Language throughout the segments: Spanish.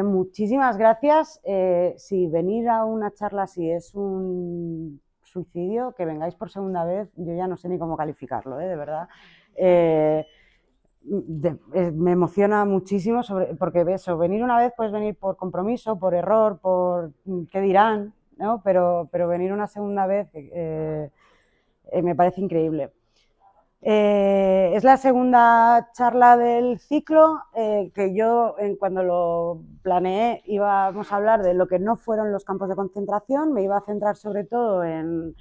Muchísimas gracias. Si venir a una charla así es un suicidio, que vengáis por segunda vez, yo ya no sé ni cómo calificarlo, de verdad. Me emociona muchísimo porque eso, venir una vez puedes venir por compromiso, por error, por qué dirán, ¿no? Pero venir una segunda vez me parece increíble. Es la segunda charla del ciclo que yo, cuando lo planeé, íbamos a hablar de lo que no fueron los campos de concentración. Me iba a centrar sobre todo en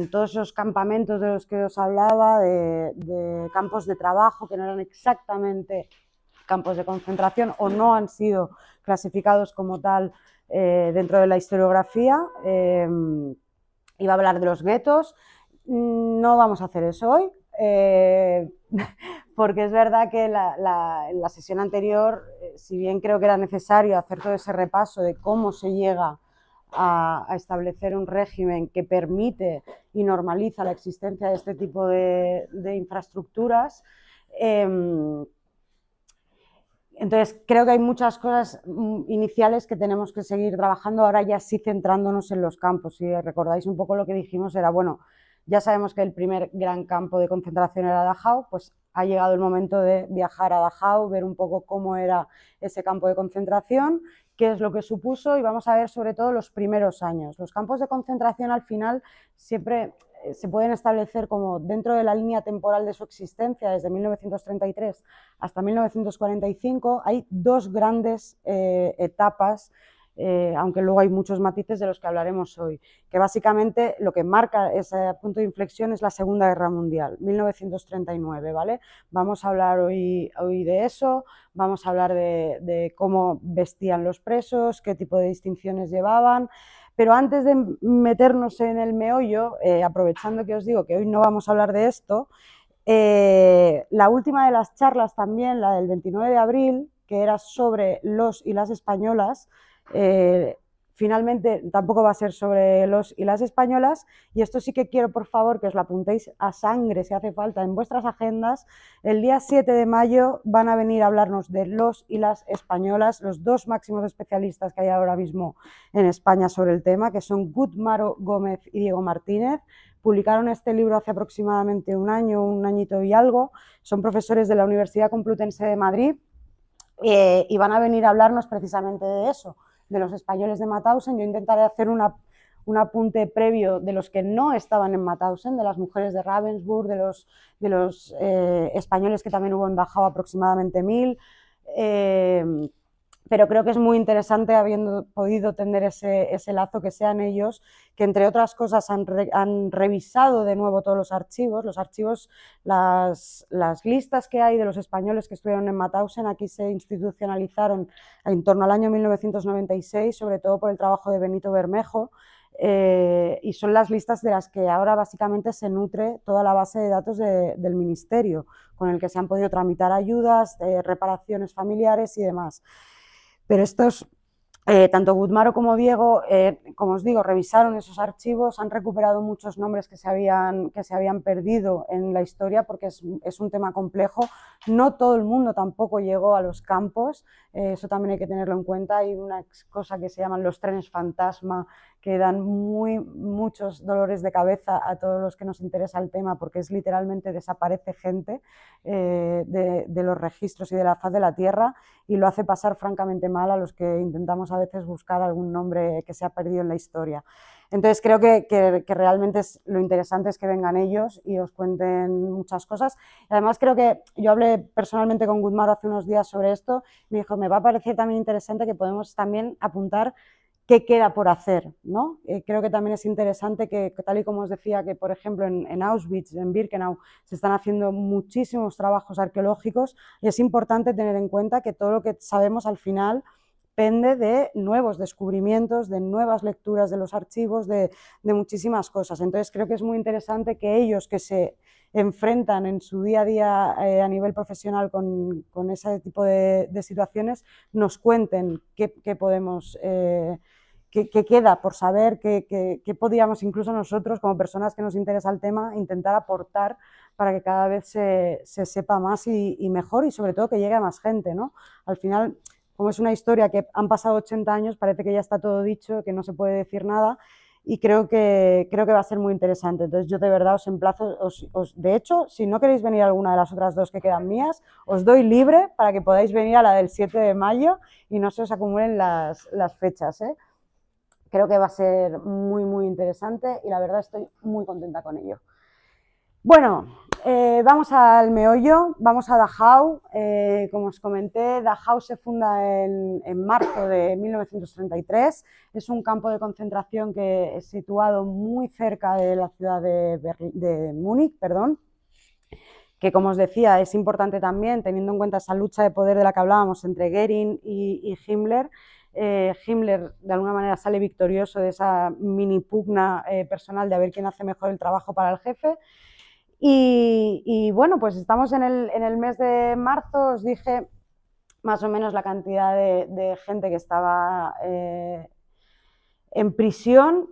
todos esos campamentos de los que os hablaba, de campos de trabajo que no eran exactamente campos de concentración o no han sido clasificados como tal dentro de la historiografía. Iba a hablar de los guetos. No vamos a hacer eso hoy. Porque es verdad que en la sesión anterior, si bien creo que era necesario hacer todo ese repaso de cómo se llega a establecer un régimen que permite y normaliza la existencia de este tipo de infraestructuras, entonces creo que hay muchas cosas iniciales que tenemos que seguir trabajando, ahora ya sí centrándonos en los campos. Si recordáis un poco lo que dijimos era, bueno, ya sabemos que el primer gran campo de concentración era Dachau, pues ha llegado el momento de viajar a Dachau, ver un poco cómo era ese campo de concentración, qué es lo que supuso y vamos a ver sobre todo los primeros años. Los campos de concentración al final siempre se pueden establecer como dentro de la línea temporal de su existencia, desde 1933 hasta 1945, hay dos grandes etapas, aunque luego hay muchos matices de los que hablaremos hoy, que básicamente lo que marca ese punto de inflexión es la Segunda Guerra Mundial, 1939, ¿vale? Vamos a hablar hoy de eso, vamos a hablar de cómo vestían los presos, qué tipo de distinciones llevaban, pero antes de meternos en el meollo, aprovechando que os digo que hoy no vamos a hablar de esto, la última de las charlas también, la del 29 de abril, que era sobre los y las españolas, finalmente tampoco va a ser sobre los y las españolas, y esto sí que quiero por favor que os lo apuntéis a sangre si hace falta en vuestras agendas. El día 7 de mayo van a venir a hablarnos de los y las españolas, los dos máximos especialistas que hay ahora mismo en España sobre el tema, que son Gutmaro Gómez y Diego Martínez. Publicaron este libro hace aproximadamente un año, un añito y algo. Son profesores de la Universidad Complutense de Madrid y van a venir a hablarnos precisamente de eso, de los españoles de Mauthausen. Yo intentaré hacer un apunte previo de los que no estaban en Mauthausen, de las mujeres de Ravensburg, de los españoles que también hubo en Dachau, aproximadamente 1000. Pero creo que es muy interesante, habiendo podido tener ese lazo, que sean ellos, que entre otras cosas han revisado de nuevo todos los archivos, las listas que hay de los españoles que estuvieron en Mauthausen. Aquí se institucionalizaron en torno al año 1996, sobre todo por el trabajo de Benito Bermejo, y son las listas de las que ahora básicamente se nutre toda la base de datos del Ministerio, con el que se han podido tramitar ayudas, reparaciones familiares y demás. Pero estos, tanto Gutmaro como Diego, como os digo, revisaron esos archivos, han recuperado muchos nombres que se habían perdido en la historia, porque es un tema complejo. No todo el mundo tampoco llegó a los campos, eso también hay que tenerlo en cuenta. Hay una cosa que se llaman los trenes fantasma, que dan muchos dolores de cabeza a todos los que nos interesa el tema, porque es literalmente desaparece gente de los registros y de la faz de la Tierra, y lo hace pasar francamente mal a los que intentamos a veces buscar algún nombre que se ha perdido en la historia. Entonces creo que realmente lo interesante es que vengan ellos y os cuenten muchas cosas. Y además creo que yo hablé personalmente con Gutmaro hace unos días sobre esto, me dijo, me va a parecer también interesante que podemos también apuntar qué queda por hacer, ¿no? Creo que también es interesante que, tal y como os decía, que por ejemplo en Auschwitz, en Birkenau, se están haciendo muchísimos trabajos arqueológicos, y es importante tener en cuenta que todo lo que sabemos al final pende de nuevos descubrimientos, de nuevas lecturas de los archivos, de muchísimas cosas. Entonces creo que es muy interesante que ellos, que se enfrentan en su día a día a nivel profesional con ese tipo de situaciones, nos cuenten qué que queda por saber, que podríamos incluso nosotros, como personas que nos interesa el tema, intentar aportar para que cada vez se sepa más y mejor, y sobre todo que llegue a más gente, ¿no? Al final, como es una historia que han pasado 80 años, parece que ya está todo dicho, que no se puede decir nada, y creo que va a ser muy interesante. Entonces yo de verdad os emplazo, de hecho, si no queréis venir a alguna de las otras dos que quedan mías, os doy libre para que podáis venir a la del 7 de mayo y no se os acumulen las fechas, ¿eh? Creo que va a ser muy, muy interesante y la verdad estoy muy contenta con ello. Bueno, vamos al meollo, vamos a Dachau. Como os comenté, Dachau se funda en marzo de 1933. Es un campo de concentración que es situado muy cerca de la ciudad de Múnich, perdón, que, como os decía, es importante también, teniendo en cuenta esa lucha de poder de la que hablábamos entre Göring y Himmler. Himmler, de alguna manera, sale victorioso de esa mini pugna personal de a ver quién hace mejor el trabajo para el jefe. Y bueno, pues estamos en el mes de marzo, os dije más o menos la cantidad de gente que estaba en prisión.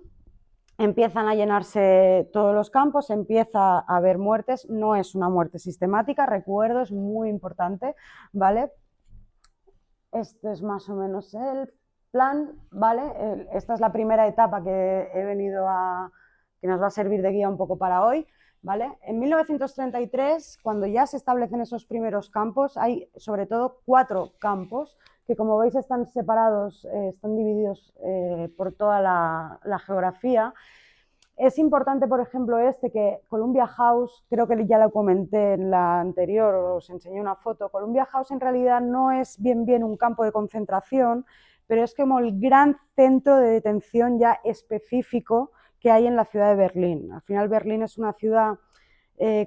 Empiezan a llenarse todos los campos, empieza a haber muertes, no es una muerte sistemática, recuerdo, es muy importante, ¿vale? Este es más o menos el plan, ¿vale? Esta es la primera etapa que he venido que nos va a servir de guía un poco para hoy. ¿Vale? En 1933, cuando ya se establecen esos primeros campos, hay sobre todo 4 campos que, como veis, están separados, están divididos por toda la geografía. Es importante, por ejemplo, que Columbia House, creo que ya lo comenté en la anterior, os enseñé una foto. Columbia House en realidad no es bien un campo de concentración, pero es como el gran centro de detención ya específico que hay en la ciudad de Berlín. Al final, Berlín es una ciudad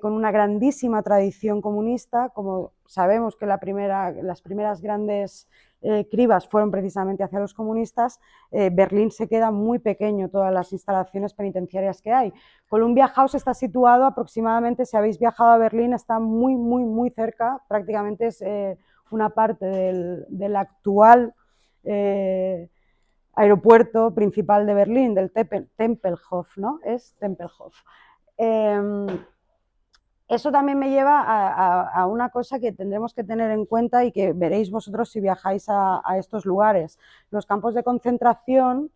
con una grandísima tradición comunista. Como sabemos que las primeras grandes cribas fueron precisamente hacia los comunistas, Berlín se queda muy pequeño, todas las instalaciones penitenciarias que hay. Columbia House está situado aproximadamente, si habéis viajado a Berlín, está muy cerca, prácticamente es una parte del actual aeropuerto principal de Berlín, del Tempelhof, ¿no? Es Tempelhof. Eso también me lleva a una cosa que tendremos que tener en cuenta y que veréis vosotros si viajáis a estos lugares. Los campos de concentración,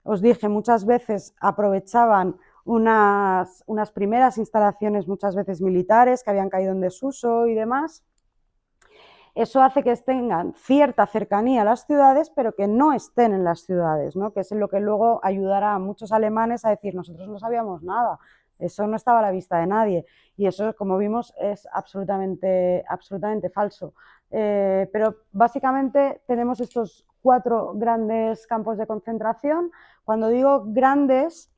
os dije, muchas veces aprovechaban unas primeras instalaciones, muchas veces militares, que habían caído en desuso y demás. Eso hace que tengan cierta cercanía a las ciudades, pero que no estén en las ciudades, ¿no? Que es lo que luego ayudará a muchos alemanes a decir, nosotros no sabíamos nada, eso no estaba a la vista de nadie. Y eso, como vimos, es absolutamente falso. Pero básicamente tenemos estos 4 grandes campos de concentración. Cuando digo grandes,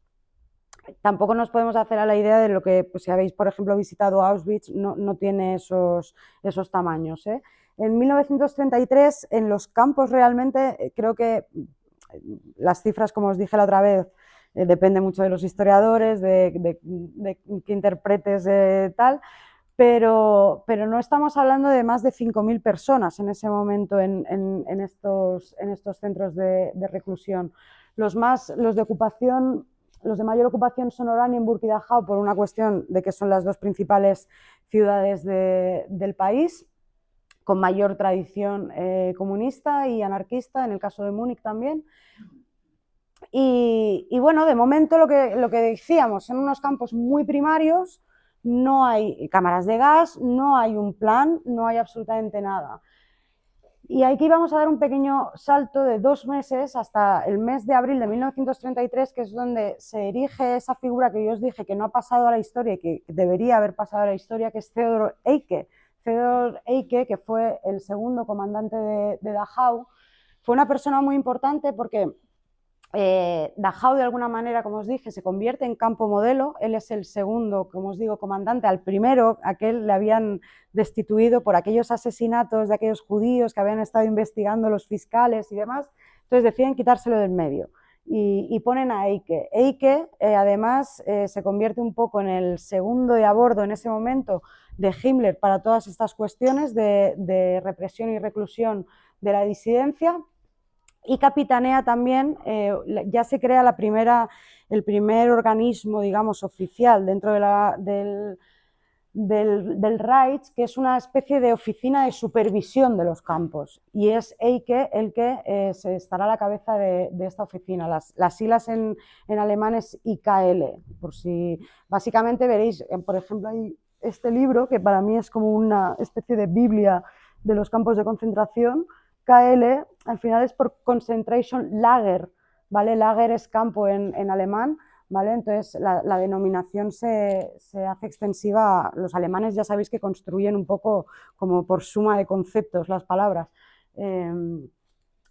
tampoco nos podemos hacer a la idea de lo que, pues, si habéis, por ejemplo, visitado Auschwitz, no tiene esos tamaños, ¿eh? En 1933, en los campos realmente, creo que las cifras, como os dije la otra vez, depende mucho de los historiadores, de qué interpretes tal, pero no estamos hablando de más de 5.000 personas en ese momento en estos centros de reclusión. Los de ocupación, los de mayor ocupación son Oranienburg y Dachau, por una cuestión de que son las 2 principales ciudades del país, con mayor tradición comunista y anarquista, en el caso de Múnich también. Y bueno, de momento lo que decíamos, son unos campos muy primarios, no hay cámaras de gas, no hay un plan, no hay absolutamente nada. Y aquí vamos a dar un pequeño salto de 2 meses hasta el mes de abril de 1933, que es donde se erige esa figura que yo os dije que no ha pasado a la historia y que debería haber pasado a la historia, que es Theodor Eicke. Theodor Eicke, que fue el segundo comandante de Dachau, fue una persona muy importante porque Dachau, de alguna manera, como os dije, se convierte en campo modelo. Él es el segundo, como os digo, comandante. Al primero, aquel le habían destituido por aquellos asesinatos de aquellos judíos que habían estado investigando los fiscales y demás. Entonces deciden quitárselo del medio y ponen a Eicke. Eicke, además, se convierte un poco en el segundo de a bordo en ese momento de Himmler para todas estas cuestiones de represión y reclusión de la disidencia. y capitanea también, ya se crea el primer organismo, digamos, oficial dentro del Reich, que es una especie de oficina de supervisión de los campos, y es Eike el que se estará a la cabeza de esta oficina. Las siglas en alemán es IKL, por si básicamente veréis, por ejemplo, hay este libro que para mí es como una especie de biblia de los campos de concentración. KL al final es por Concentration Lager, ¿vale? Lager es campo en alemán, ¿vale? Entonces la denominación se hace extensiva. Los alemanes ya sabéis que construyen un poco como por suma de conceptos las palabras.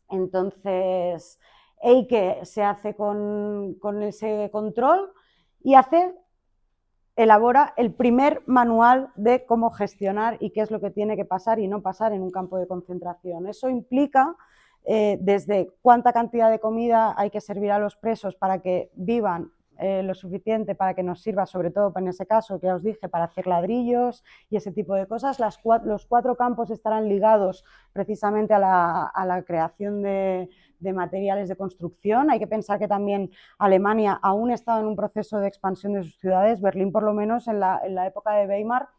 Entonces, Eike se hace con ese control y elabora el primer manual de cómo gestionar y qué es lo que tiene que pasar y no pasar en un campo de concentración. Eso implica desde cuánta cantidad de comida hay que servir a los presos para que vivan lo suficiente para que nos sirva, sobre todo en ese caso que ya os dije, para hacer ladrillos y ese tipo de cosas. Los 4 campos estarán ligados precisamente a la creación de materiales de construcción. Hay que pensar que también Alemania aún estaba en un proceso de expansión de sus ciudades. Berlín, por lo menos en la época de Weimar,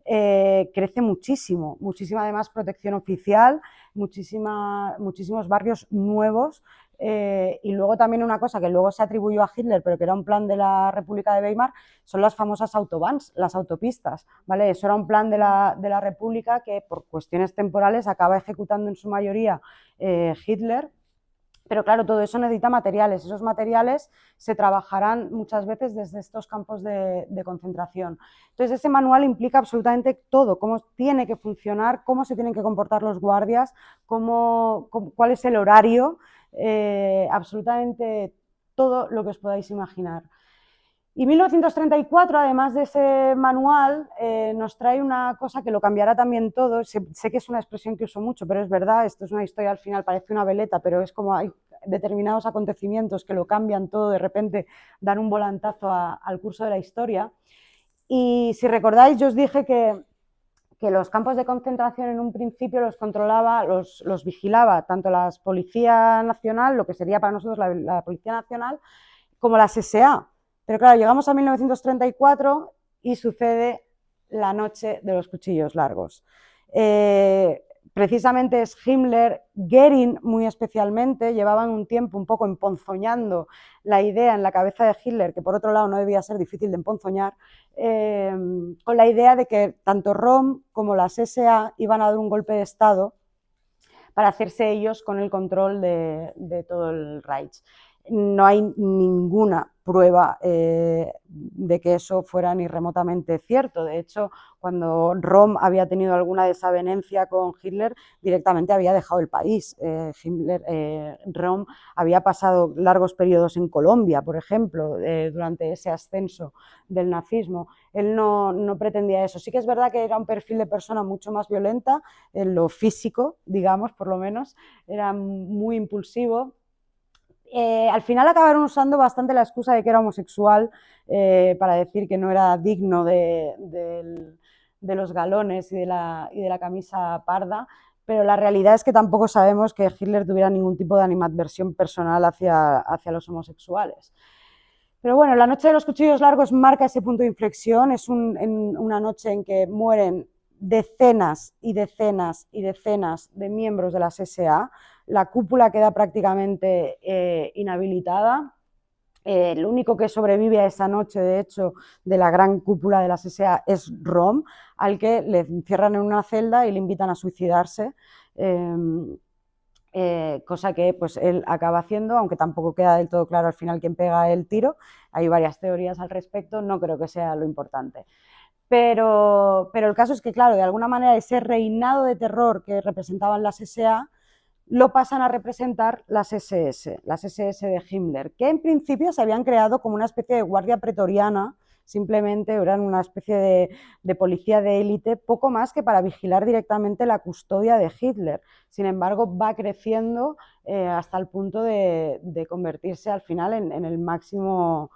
crece muchísimo, muchísima además protección oficial, muchísimos barrios nuevos. Y luego también una cosa que luego se atribuyó a Hitler, pero que era un plan de la República de Weimar, son las famosas autobahns, las autopistas, ¿vale? Eso era un plan de la República que por cuestiones temporales acaba ejecutando en su mayoría Hitler. Pero claro, todo eso necesita materiales. Esos materiales se trabajarán muchas veces desde estos campos de concentración. Entonces, ese manual implica absolutamente todo, cómo tiene que funcionar, cómo se tienen que comportar los guardias, cuál es el horario, absolutamente todo lo que os podáis imaginar. Y 1934, además de ese manual, nos trae una cosa que lo cambiará también todo. Sé que es una expresión que uso mucho, pero es verdad, esto es una historia al final, parece una veleta, pero es como hay determinados acontecimientos que lo cambian todo, de repente dan un volantazo al curso de la historia. Y si recordáis, yo os dije que los campos de concentración en un principio los controlaba, los vigilaba tanto la Policía Nacional, lo que sería para nosotros la Policía Nacional, como las SA. Pero claro, llegamos a 1934 y sucede la noche de los cuchillos largos. Precisamente es Himmler, Goering muy especialmente, llevaban un tiempo un poco emponzoñando la idea en la cabeza de Hitler, que por otro lado no debía ser difícil de emponzoñar, con la idea de que tanto Röhm como las SA iban a dar un golpe de Estado para hacerse ellos con el control de todo el Reich. No hay ninguna prueba de que eso fuera ni remotamente cierto. De hecho, cuando Röhm había tenido alguna desavenencia con Hitler, directamente había dejado el país. Röhm había pasado largos periodos en Colombia, por ejemplo, durante ese ascenso del nazismo. Él no pretendía eso. Sí que es verdad que era un perfil de persona mucho más violenta, en lo físico, digamos, por lo menos, era muy impulsivo. Al final acabaron usando bastante la excusa de que era homosexual para decir que no era digno de los galones y de la camisa parda, pero la realidad es que tampoco sabemos que Hitler tuviera ningún tipo de animadversión personal hacia los homosexuales. Pero bueno, la noche de los cuchillos largos marca ese punto de inflexión, es una noche en que mueren decenas y decenas y decenas de miembros de las SA, la cúpula queda prácticamente inhabilitada. El único que sobrevive a esa noche, de hecho, de la gran cúpula de las SA es Röhm, al que le encierran en una celda y le invitan a suicidarse. Cosa que pues, él acaba haciendo, aunque tampoco queda del todo claro al final quién pega el tiro. Hay varias teorías al respecto, no creo que sea lo importante. Pero el caso es que, claro, de alguna manera ese reinado de terror que representaban las SA lo pasan a representar las SS de Himmler, que en principio se habían creado como una especie de guardia pretoriana, simplemente eran una especie de policía de élite, poco más que para vigilar directamente la custodia de Hitler. Sin embargo, va creciendo hasta el punto de convertirse al final en el máximo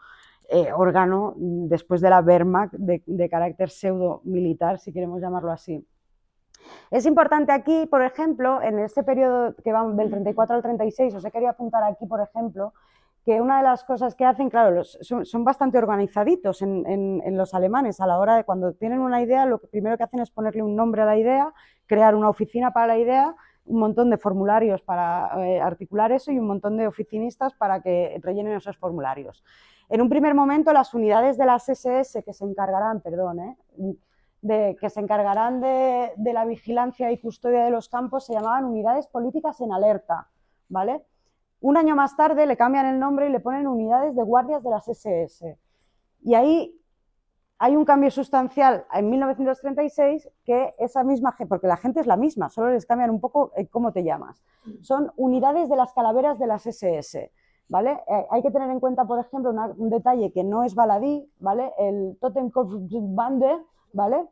órgano después de la Wehrmacht de carácter pseudo militar, si queremos llamarlo así. Es importante aquí, por ejemplo, en este periodo que va del 34 al 36, os he querido apuntar aquí, por ejemplo, que una de las cosas que hacen, claro, son bastante organizaditos en los alemanes a la hora de cuando tienen una idea, lo primero que hacen es ponerle un nombre a la idea, crear una oficina para la idea, un montón de formularios para articular eso y un montón de oficinistas para que rellenen esos formularios. En un primer momento, las unidades de las SS que se encargarán, que se encargarán de la vigilancia y custodia de los campos se llamaban unidades políticas en alerta, ¿vale? Un año más tarde le cambian el nombre y le ponen unidades de guardias de las SS. Y ahí hay un cambio sustancial en 1936 que esa misma gente, porque la gente es la misma, solo les cambian un poco cómo te llamas. Son unidades de las calaveras de las SS, ¿vale? Hay que tener en cuenta, por ejemplo, un detalle que no es baladí, ¿vale? El Totenkopfbande, ¿vale?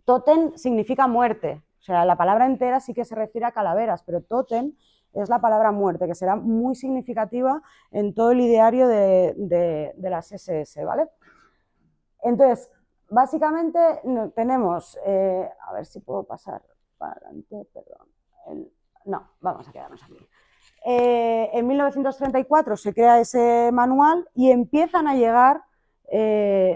Totem significa muerte, o sea, la palabra entera sí que se refiere a calaveras, pero totem es la palabra muerte, que será muy significativa en todo el ideario de las SS, ¿vale? Entonces, básicamente tenemos, a ver si puedo pasar para adelante, perdón, no, vamos a quedarnos aquí. En 1934 se crea ese manual y empiezan a llegar,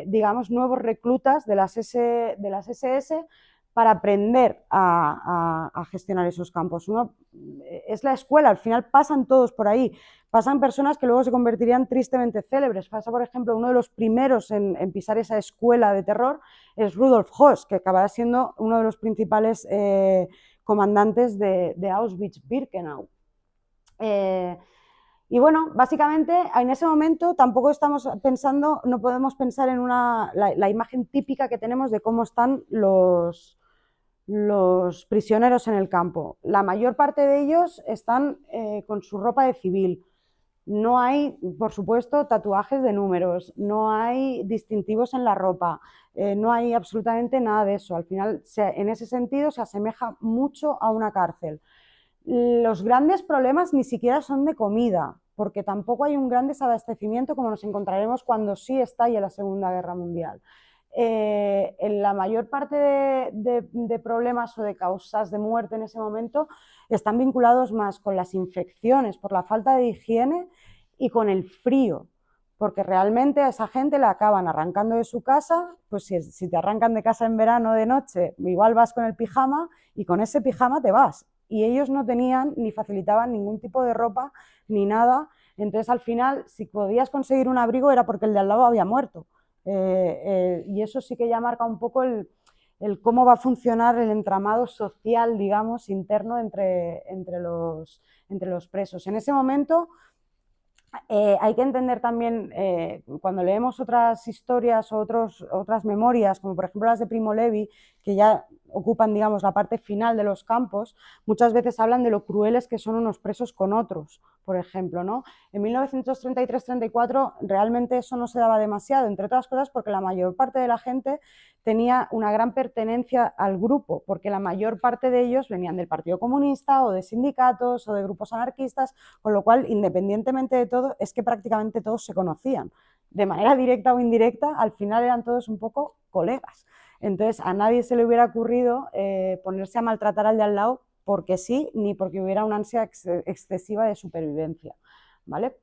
digamos, nuevos reclutas de las SS para aprender a gestionar esos campos. Es la escuela, al final pasan todos por ahí, pasan personas que luego se convertirían tristemente célebres. Pasa, por ejemplo, uno de los primeros en pisar esa escuela de terror es Rudolf Höss, que acabará siendo uno de los principales comandantes de Auschwitz-Birkenau. Y bueno, básicamente en ese momento tampoco estamos pensando, no podemos pensar en la imagen típica que tenemos de cómo están los prisioneros en el campo. La mayor parte de ellos están con su ropa de civil. No hay, por supuesto, tatuajes de números, no hay distintivos en la ropa, no hay absolutamente nada de eso. Al final, en ese sentido, se asemeja mucho a una cárcel. Los grandes problemas ni siquiera son de comida, porque tampoco hay un gran desabastecimiento como nos encontraremos cuando sí estalle la Segunda Guerra Mundial. En la mayor parte de problemas o de causas de muerte en ese momento están vinculados más con las infecciones por la falta de higiene y con el frío, porque realmente a esa gente la acaban arrancando de su casa, pues si te arrancan de casa en verano de noche, igual vas con el pijama y con ese pijama te vas. Y ellos no tenían ni facilitaban ningún tipo de ropa ni nada, entonces al final si podías conseguir un abrigo era porque el de al lado había muerto. Y eso sí que ya marca un poco el cómo va a funcionar el entramado social, digamos, interno entre los presos. En ese momento hay que entender también, cuando leemos otras historias o otras memorias, como por ejemplo las de Primo Levi, que ya ocupan, digamos, la parte final de los campos, muchas veces hablan de lo crueles que son unos presos con otros, por ejemplo, ¿no? En 1933-34 realmente eso no se daba demasiado, entre otras cosas porque la mayor parte de la gente tenía una gran pertenencia al grupo, porque la mayor parte de ellos venían del Partido Comunista o de sindicatos o de grupos anarquistas, con lo cual, independientemente de todo, es que prácticamente todos se conocían. De manera directa o indirecta, al final eran todos un poco colegas. Entonces, a nadie se le hubiera ocurrido ponerse a maltratar al de al lado porque sí, ni porque hubiera una ansia excesiva de supervivencia, ¿vale?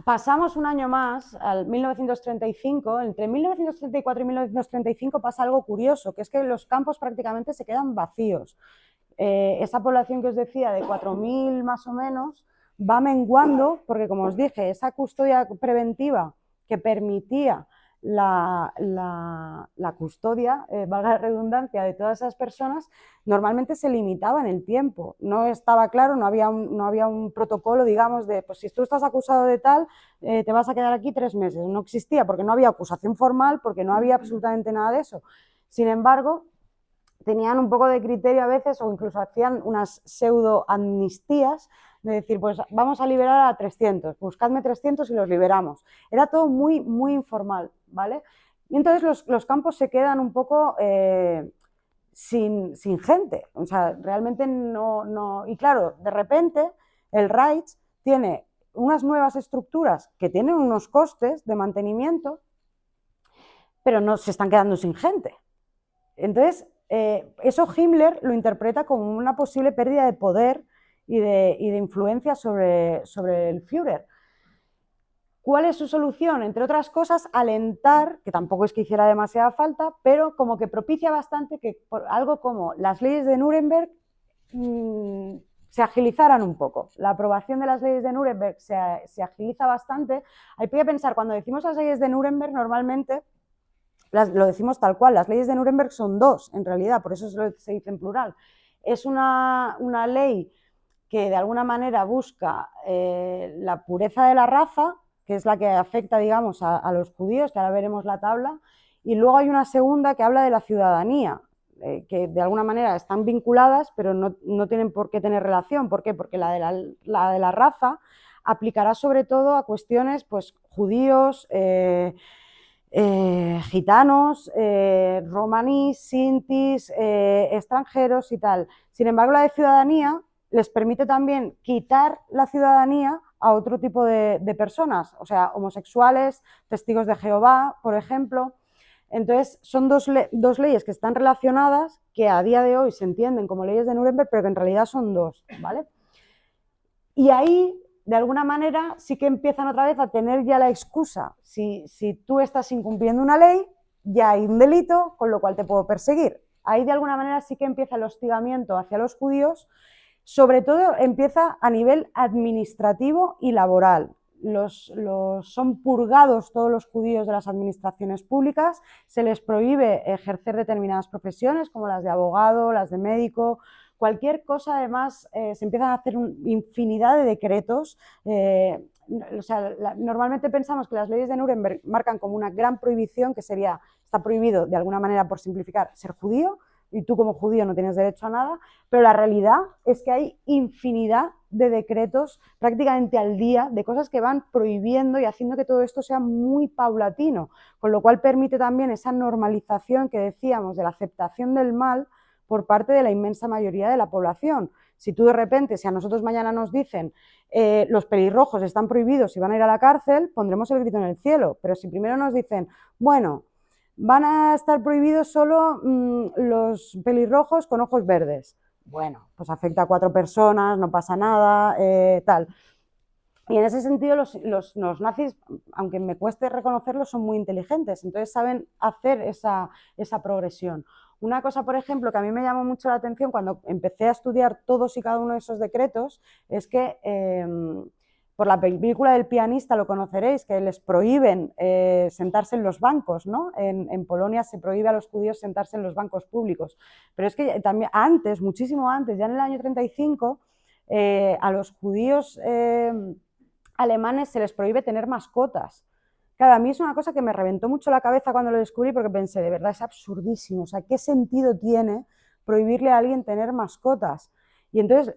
Pasamos un año más, al 1935, entre 1934 y 1935 pasa algo curioso, que es que los campos prácticamente se quedan vacíos. Esa población que os decía, de 4.000 más o menos, va menguando, porque como os dije, esa custodia preventiva que permitía la custodia, valga la redundancia, de todas esas personas, normalmente se limitaba en el tiempo. No estaba claro, no había un protocolo, digamos, de pues si tú estás acusado de tal, te vas a quedar aquí 3 meses. No existía, porque no había acusación formal, porque no había absolutamente nada de eso. Sin embargo, tenían un poco de criterio a veces o incluso hacían unas pseudo amnistías de decir, pues vamos a liberar a 300, buscadme 300 y los liberamos. Era todo muy, muy informal, ¿vale? Y entonces los campos se quedan un poco sin gente, o sea, realmente no... Y claro, de repente el Reich tiene unas nuevas estructuras que tienen unos costes de mantenimiento, pero no se están quedando sin gente. Entonces, Eso Himmler lo interpreta como una posible pérdida de poder y de influencia sobre el Führer. ¿Cuál es su solución? Entre otras cosas, alentar, que tampoco es que hiciera demasiada falta, pero como que propicia bastante que algo como las leyes de Nuremberg se agilizaran un poco. La aprobación de las leyes de Nuremberg se agiliza bastante. Hay que pensar, cuando decimos las leyes de Nuremberg, normalmente lo decimos tal cual, las leyes de Nuremberg son dos, en realidad, por eso se dice en plural. Es una ley que de alguna manera busca la pureza de la raza, que es la que afecta, digamos, a los judíos, que ahora veremos la tabla, y luego hay una segunda que habla de la ciudadanía, que de alguna manera están vinculadas, pero no tienen por qué tener relación. ¿Por qué? Porque la de la raza aplicará sobre todo a cuestiones, pues, judíos, gitanos, romaníes, sintis, extranjeros y tal. Sin embargo, la de ciudadanía les permite también quitar la ciudadanía a otro tipo de personas, o sea, homosexuales, testigos de Jehová, por ejemplo. Entonces, son dos leyes que están relacionadas, que a día de hoy se entienden como leyes de Nuremberg, pero que en realidad son dos, ¿vale? Y ahí, de alguna manera, sí que empiezan otra vez a tener ya la excusa. Si tú estás incumpliendo una ley, ya hay un delito, con lo cual te puedo perseguir. Ahí, de alguna manera, sí que empieza el hostigamiento hacia los judíos. Sobre todo empieza a nivel administrativo y laboral. Son purgados todos los judíos de las administraciones públicas, se les prohíbe ejercer determinadas profesiones como las de abogado, las de médico, cualquier cosa. Además, se empiezan a hacer infinidad de decretos. O sea, normalmente pensamos que las leyes de Nuremberg marcan como una gran prohibición, que sería, está prohibido de alguna manera, por simplificar, ser judío, y tú como judío no tienes derecho a nada, pero la realidad es que hay infinidad de decretos prácticamente al día, de cosas que van prohibiendo y haciendo que todo esto sea muy paulatino, con lo cual permite también esa normalización que decíamos de la aceptación del mal por parte de la inmensa mayoría de la población. Si tú de repente, si a nosotros mañana nos dicen los pelirrojos están prohibidos y van a ir a la cárcel, pondremos el grito en el cielo, pero si primero nos dicen, bueno, van a estar prohibidos solo los pelirrojos con ojos verdes. Bueno, pues afecta a 4 personas, no pasa nada, tal. Y en ese sentido los nazis, aunque me cueste reconocerlo, son muy inteligentes, entonces saben hacer esa progresión. Una cosa, por ejemplo, que a mí me llamó mucho la atención cuando empecé a estudiar todos y cada uno de esos decretos, es que por la película del pianista lo conoceréis, que les prohíben sentarse en los bancos, ¿no? En Polonia se prohíbe a los judíos sentarse en los bancos públicos. Pero es que también antes, muchísimo antes, ya en el año 35, a los judíos alemanes se les prohíbe tener mascotas. Claro, a mí es una cosa que me reventó mucho la cabeza cuando lo descubrí, porque pensé, de verdad, es absurdísimo. O sea, ¿qué sentido tiene prohibirle a alguien tener mascotas? Y entonces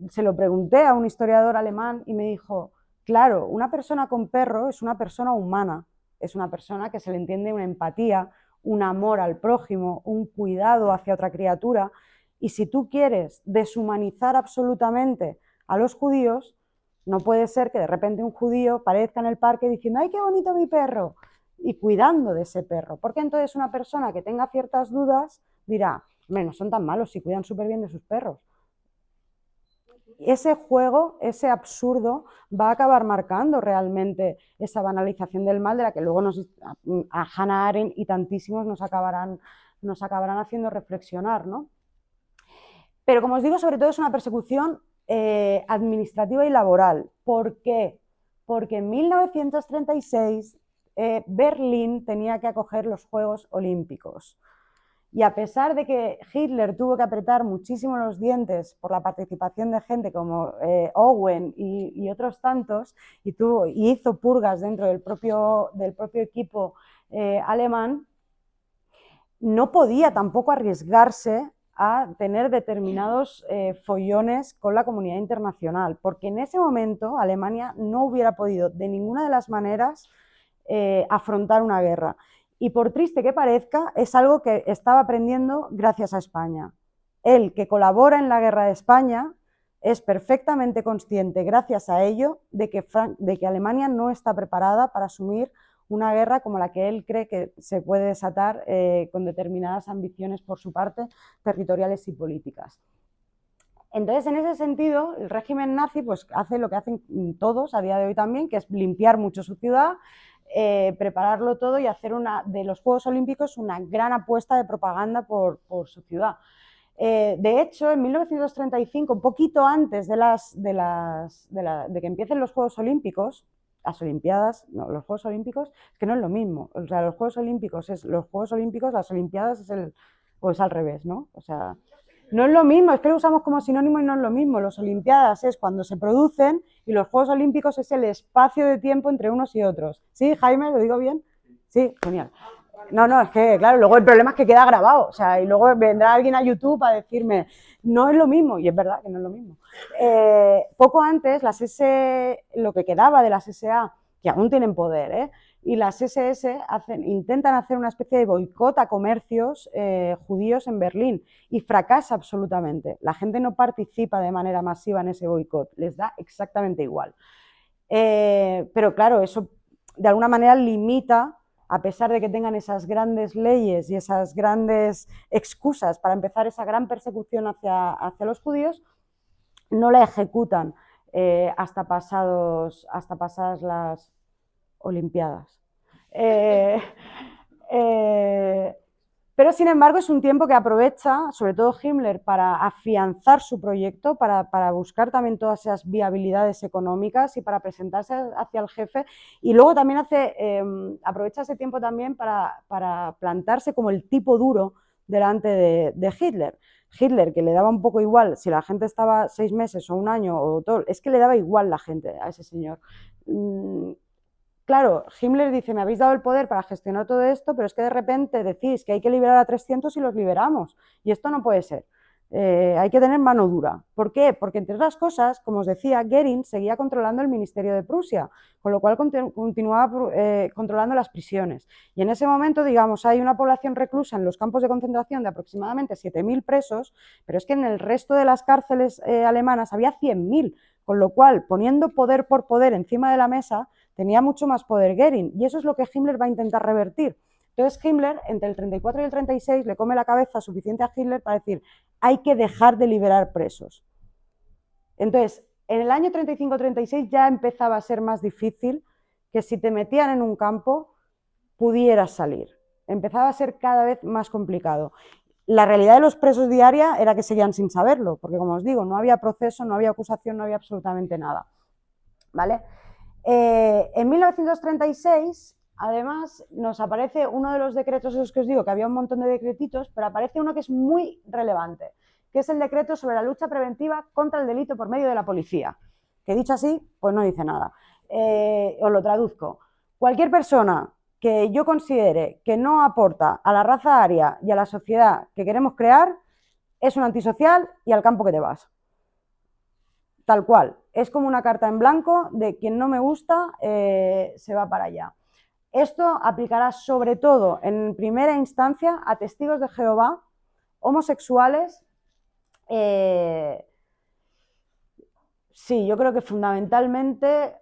se lo pregunté a un historiador alemán y me dijo, claro, una persona con perro es una persona humana, es una persona que se le entiende una empatía, un amor al prójimo, un cuidado hacia otra criatura, y si tú quieres deshumanizar absolutamente a los judíos, no puede ser que de repente un judío aparezca en el parque diciendo, ¡ay, qué bonito mi perro! Y cuidando de ese perro, porque entonces una persona que tenga ciertas dudas dirá, no son tan malos si cuidan súper bien de sus perros. Ese juego, ese absurdo, va a acabar marcando realmente esa banalización del mal de la que luego a Hannah Arendt y tantísimos nos acabarán haciendo reflexionar, ¿no? Pero como os digo, sobre todo es una persecución administrativa y laboral. ¿Por qué? Porque en 1936 Berlín tenía que acoger los Juegos Olímpicos. Y a pesar de que Hitler tuvo que apretar muchísimo los dientes por la participación de gente como Owen y otros tantos, y hizo purgas dentro del propio equipo alemán, no podía tampoco arriesgarse a tener determinados follones con la comunidad internacional, porque en ese momento Alemania no hubiera podido de ninguna de las maneras afrontar una guerra. Y por triste que parezca, es algo que estaba aprendiendo gracias a España. Él, que colabora en la guerra de España, es perfectamente consciente, gracias a ello, de que Alemania no está preparada para asumir una guerra como la que él cree que se puede desatar con determinadas ambiciones por su parte, territoriales y políticas. Entonces, en ese sentido, el régimen nazi pues, hace lo que hacen todos a día de hoy también, que es limpiar mucho su ciudad, prepararlo todo y hacer de los Juegos Olímpicos una gran apuesta de propaganda por su ciudad. De hecho, en 1935, un poquito antes de que empiecen los Juegos Olímpicos, las Olimpiadas, no, los Juegos Olímpicos, es que no es lo mismo. O sea, los Juegos Olímpicos es los Juegos Olímpicos, las Olimpiadas es al revés, ¿no? O sea, no es lo mismo, es que lo usamos como sinónimo y no es lo mismo. Las Olimpiadas es cuando se producen y los Juegos Olímpicos es el espacio de tiempo entre unos y otros. ¿Sí, Jaime? ¿Lo digo bien? Sí, genial. No, es que, claro, luego el problema es que queda grabado, o sea, y luego vendrá alguien a YouTube a decirme, no es lo mismo, y es verdad que no es lo mismo. Poco antes, lo que quedaba de las SA, que aún tienen poder, y las SS intentan hacer una especie de boicot a comercios judíos en Berlín, y fracasa absolutamente. La gente no participa de manera masiva en ese boicot, les da exactamente igual. Pero claro, eso de alguna manera limita, a pesar de que tengan esas grandes leyes y esas grandes excusas para empezar esa gran persecución hacia los judíos, no la ejecutan hasta pasadas las Olimpiadas. Pero, sin embargo, es un tiempo que aprovecha, sobre todo Himmler, para afianzar su proyecto, para buscar también todas esas viabilidades económicas y para presentarse hacia el jefe. Y luego también aprovecha ese tiempo también para plantarse como el tipo duro delante de Hitler. Hitler, que le daba un poco igual si la gente estaba 6 meses o un año, o todo, es que le daba igual la gente a ese señor. Claro, Himmler dice, me habéis dado el poder para gestionar todo esto, pero es que de repente decís que hay que liberar a 300 y los liberamos. Y esto no puede ser. Hay que tener mano dura. ¿Por qué? Porque, entre otras cosas, como os decía, Goering seguía controlando el Ministerio de Prusia, con lo cual continuaba controlando las prisiones. Y en ese momento, digamos, hay una población reclusa en los campos de concentración de aproximadamente 7.000 presos, pero es que en el resto de las cárceles alemanas había 100.000, con lo cual, poniendo poder por poder encima de la mesa, tenía mucho más poder Goering, y eso es lo que Himmler va a intentar revertir. Entonces Himmler, entre el 34 y el 36, le come la cabeza suficiente a Hitler para decir, hay que dejar de liberar presos. Entonces, en el año 35-36 ya empezaba a ser más difícil que si te metían en un campo pudieras salir. Empezaba a ser cada vez más complicado. La realidad de los presos diaria era que seguían sin saberlo, porque, como os digo, no había proceso, no había acusación, no había absolutamente nada. ¿Vale? En 1936, además, nos aparece uno de los decretos, esos que os digo, que había un montón de decretitos, pero aparece uno que es muy relevante, que es el decreto sobre la lucha preventiva contra el delito por medio de la policía, que dicho así, pues no dice nada. Os lo traduzco. Cualquier persona que yo considere que no aporta a la raza aria y a la sociedad que queremos crear, es un antisocial y al campo que te vas. Tal cual, es como una carta en blanco de quien no me gusta se va para allá. Esto aplicará sobre todo en primera instancia a testigos de Jehová, homosexuales, sí, yo creo que fundamentalmente,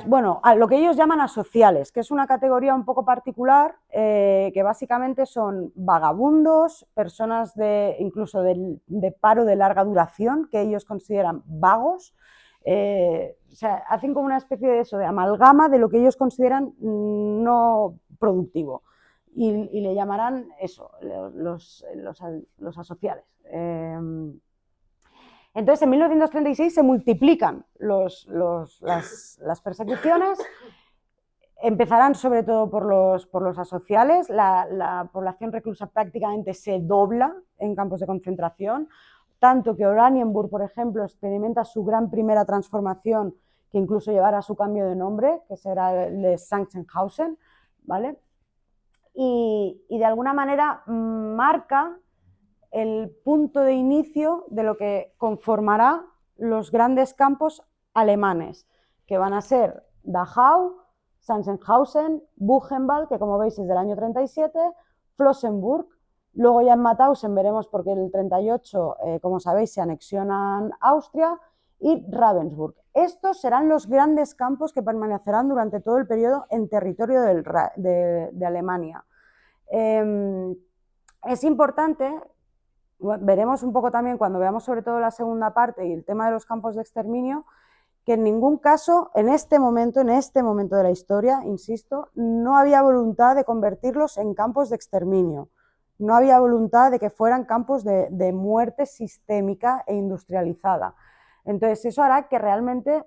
bueno, a lo que ellos llaman asociales, que es una categoría un poco particular, que básicamente son vagabundos, personas incluso de paro de larga duración, que ellos consideran vagos, o sea, hacen como una especie de eso, de amalgama de lo que ellos consideran no productivo, y le llamarán eso, los asociales. Entonces, en 1936 se multiplican las persecuciones, empezarán sobre todo por los asociales, la población reclusa prácticamente se dobla en campos de concentración, tanto que Oranienburg, por ejemplo, experimenta su gran primera transformación, que incluso llevará a su cambio de nombre, que será el de Sachsenhausen, ¿vale? Y de alguna manera marca el punto de inicio de lo que conformará los grandes campos alemanes, que van a ser Dachau, Sachsenhausen, Buchenwald, que como veis es del año 37, Flossenburg, luego ya en Mauthausen veremos porque en el 38, como sabéis, se anexionan Austria, y Ravensburg. Estos serán los grandes campos que permanecerán durante todo el periodo en territorio de Alemania. Es importante, veremos un poco también cuando veamos sobre todo la segunda parte y el tema de los campos de exterminio, que en ningún caso, en este momento de la historia, insisto, no había voluntad de convertirlos en campos de exterminio. No había voluntad de que fueran campos de muerte sistémica e industrializada. Entonces, eso hará que realmente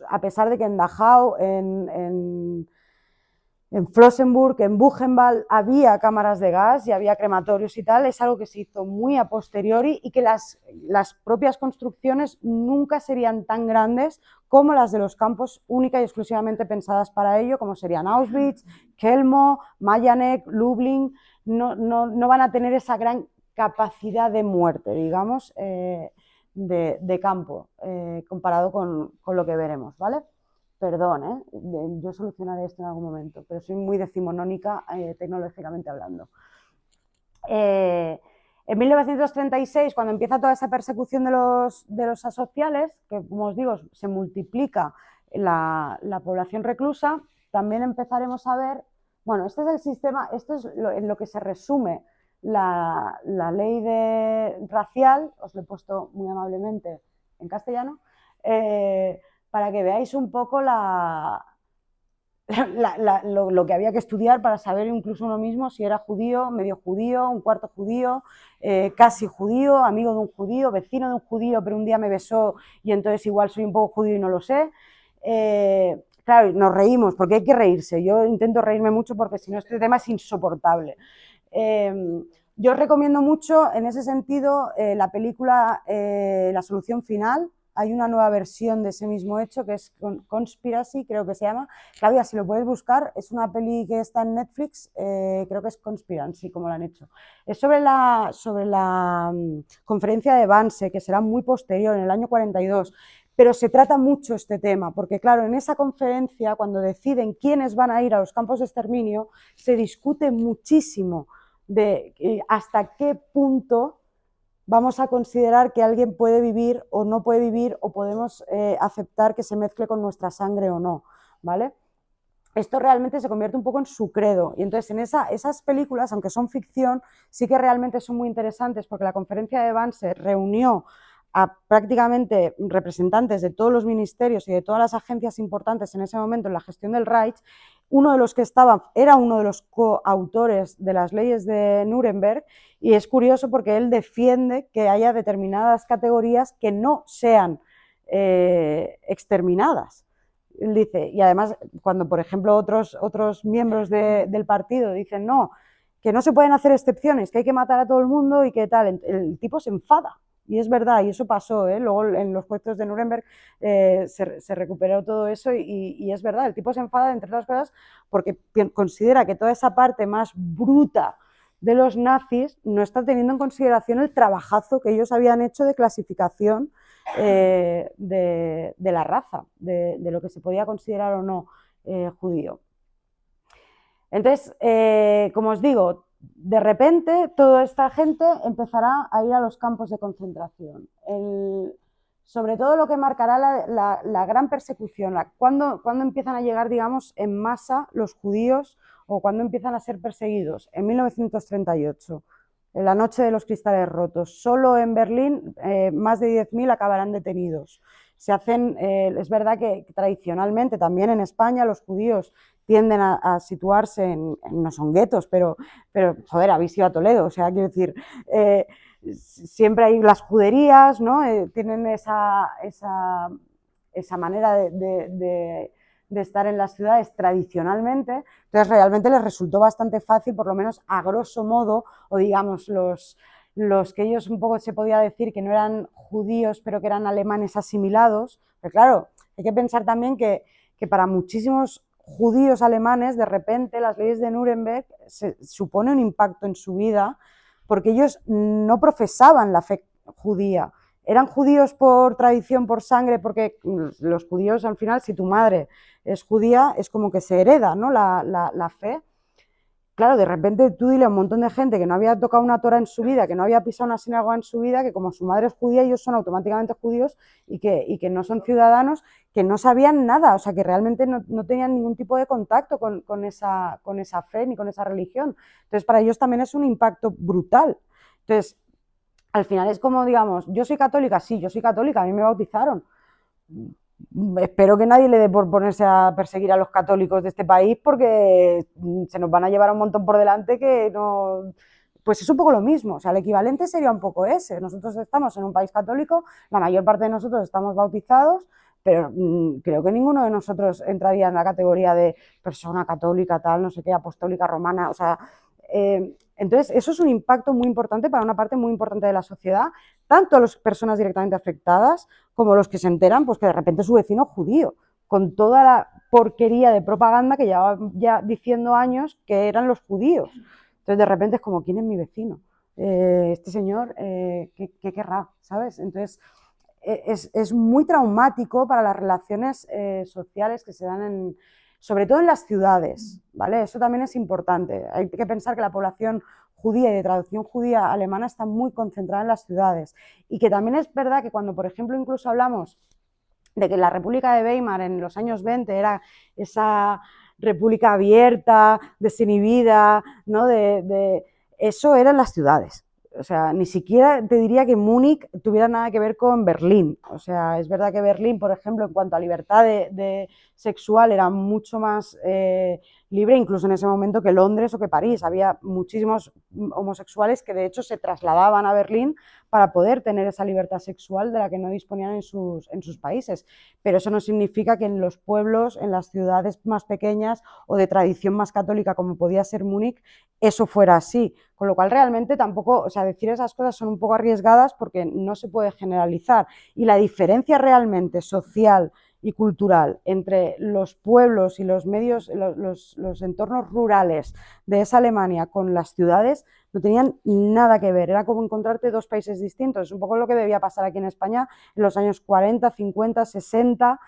a pesar de que en Dachau, en Flossenbürg, en Buchenwald, había cámaras de gas y había crematorios y tal, es algo que se hizo muy a posteriori y que las propias construcciones nunca serían tan grandes como las de los campos única y exclusivamente pensadas para ello, como serían Auschwitz, Kelmo, Majdanek, Lublin. No van a tener esa gran capacidad de muerte, digamos, de campo, comparado con lo que veremos, ¿vale? Perdón, yo solucionaré esto en algún momento, pero soy muy decimonónica tecnológicamente hablando. En 1936, cuando empieza toda esa persecución de los asociales, que como os digo, se multiplica la población reclusa, también empezaremos a ver, bueno, este es el sistema, esto es en lo que se resume la ley racial, os lo he puesto muy amablemente en castellano, para que veáis un poco lo que había que estudiar para saber incluso uno mismo si era judío, medio judío, un cuarto judío, casi judío, amigo de un judío, vecino de un judío, pero un día me besó y entonces igual soy un poco judío y no lo sé. Claro, nos reímos, porque hay que reírse. Yo intento reírme mucho porque si no este tema es insoportable. Yo os recomiendo mucho en ese sentido la película La solución final. Hay una nueva versión de ese mismo hecho que es Conspiracy, creo que se llama. Claudia, si lo puedes buscar, es una peli que está en Netflix, creo que es Conspiracy, como lo han hecho. Es sobre la conferencia de Wannsee, que será muy posterior, en el año 42, pero se trata mucho este tema, porque claro, en esa conferencia, cuando deciden quiénes van a ir a los campos de exterminio, se discute muchísimo de hasta qué punto vamos a considerar que alguien puede vivir o no puede vivir o podemos aceptar que se mezcle con nuestra sangre o no, ¿vale? Esto realmente se convierte un poco en su credo y entonces en esas películas, aunque son ficción, sí que realmente son muy interesantes porque la conferencia de Wannsee reunió a prácticamente representantes de todos los ministerios y de todas las agencias importantes en ese momento en la gestión del Reich. Uno de los que estaba era uno de los coautores de las leyes de Nuremberg y es curioso porque él defiende que haya determinadas categorías que no sean exterminadas. Él dice, y además cuando por ejemplo otros miembros del partido dicen no, que no se pueden hacer excepciones, que hay que matar a todo el mundo y que tal, el tipo se enfada. Y es verdad, y eso pasó, luego en los juicios de Nuremberg se recuperó todo eso y es verdad, el tipo se enfada, entre otras cosas, porque considera que toda esa parte más bruta de los nazis no está teniendo en consideración el trabajazo que ellos habían hecho de clasificación de la raza, de lo que se podía considerar o no judío. Entonces, como os digo, de repente toda esta gente empezará a ir a los campos de concentración. Sobre todo lo que marcará la gran persecución, cuando empiezan a llegar, digamos, en masa los judíos o cuando empiezan a ser perseguidos, en 1938, en la noche de los cristales rotos. Solo en Berlín más de 10.000 acabarán detenidos. Es verdad que tradicionalmente también en España los judíos tienden a situarse no son guetos, pero joder, habéis ido a Toledo, o sea, quiero decir, siempre hay las juderías, ¿no? Tienen esa manera de estar en las ciudades tradicionalmente, entonces realmente les resultó bastante fácil, por lo menos a grosso modo, o digamos los que ellos un poco se podía decir que no eran judíos, pero que eran alemanes asimilados, pero claro, hay que pensar también que para muchísimos judíos alemanes, de repente las leyes de Nuremberg supone un impacto en su vida, porque ellos no profesaban la fe judía. Eran judíos por tradición, por sangre, porque los judíos al final, si tu madre es judía, es como que se hereda, ¿no? la fe. claro, de repente tú dile a un montón de gente que no había tocado una Torá en su vida, que no había pisado una sinagoga en su vida, que como su madre es judía, ellos son automáticamente judíos y que no son ciudadanos, que no sabían nada, o sea, que realmente no tenían ningún tipo de contacto con esa fe ni con esa religión. Entonces, para ellos también es un impacto brutal. Entonces, al final es como, digamos, yo soy católica, sí, yo soy católica, a mí me bautizaron. Espero que nadie le dé por ponerse a perseguir a los católicos de este país porque se nos van a llevar un montón por delante que no... Pues es un poco lo mismo, o sea, el equivalente sería un poco ese. Nosotros estamos en un país católico, la mayor parte de nosotros estamos bautizados, pero creo que ninguno de nosotros entraría en la categoría de persona católica, tal, no sé qué, apostólica romana, o sea... entonces, eso es un impacto muy importante para una parte muy importante de la sociedad, tanto a las personas directamente afectadas como los que se enteran, pues que de repente su vecino es judío, con toda la porquería de propaganda que llevaba ya diciendo años que eran los judíos. Entonces, de repente es como, ¿quién es mi vecino? Este señor, ¿qué querrá? ¿Sabes? Entonces, es muy traumático para las relaciones sociales que se dan sobre todo en las ciudades, ¿vale? Eso también es importante. Hay que pensar que la población judía y de traducción judía alemana está muy concentrada en las ciudades y que también es verdad que cuando, por ejemplo, incluso hablamos de que la República de Weimar en los años 20 era esa república abierta, desinhibida, ¿no? Eso era en las ciudades. O sea, ni siquiera te diría que Múnich tuviera nada que ver con Berlín. O sea, es verdad que Berlín, por ejemplo, en cuanto a libertad de sexual, era mucho más libre, incluso en ese momento, que Londres o que París. Había muchísimos homosexuales que de hecho se trasladaban a Berlín para poder tener esa libertad sexual de la que no disponían en sus países. Pero eso no significa que en los pueblos, en las ciudades más pequeñas o de tradición más católica, como podía ser Múnich, eso fuera así. Con lo cual realmente tampoco, o sea, decir esas cosas son un poco arriesgadas porque no se puede generalizar. Y la diferencia realmente social y cultural entre los pueblos y los medios, los entornos rurales de esa Alemania con las ciudades no tenían nada que ver, era como encontrarte dos países distintos, es un poco lo que debía pasar aquí en España en los años 40, 50, 60,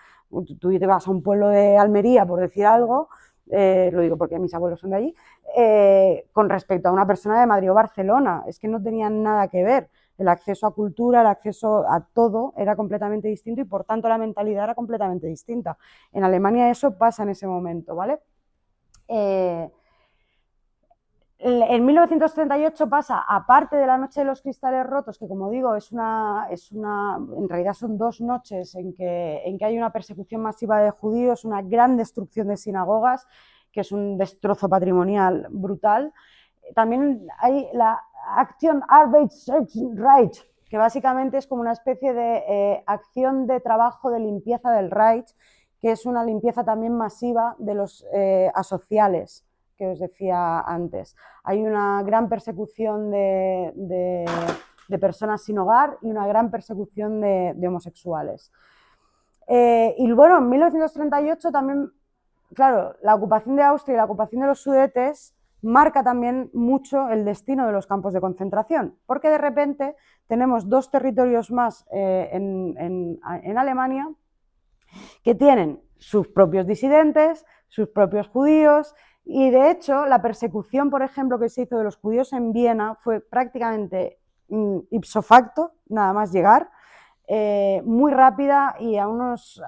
tú te vas a un pueblo de Almería, por decir algo, lo digo porque mis abuelos son de allí, con respecto a una persona de Madrid o Barcelona, es que no tenían nada que ver. El acceso a cultura, el acceso a todo era completamente distinto y por tanto la mentalidad era completamente distinta. En Alemania eso pasa en ese momento, ¿vale? En 1938 pasa, aparte de la Noche de los Cristales Rotos, que como digo, en realidad son dos noches en que hay una persecución masiva de judíos, una gran destrucción de sinagogas, que es un destrozo patrimonial brutal. También hay la Aktion Arbeitsrecht, que básicamente es como una especie de acción de trabajo de limpieza del Reich, que es una limpieza también masiva de los asociales que os decía antes. Hay una gran persecución de personas sin hogar y una gran persecución de homosexuales. Y bueno, en 1938 también, claro, la ocupación de Austria y la ocupación de los Sudetes marca también mucho el destino de los campos de concentración, porque de repente tenemos dos territorios más en Alemania que tienen sus propios disidentes, sus propios judíos, y de hecho la persecución, por ejemplo, que se hizo de los judíos en Viena fue prácticamente ipso facto, nada más llegar, muy rápida y a unos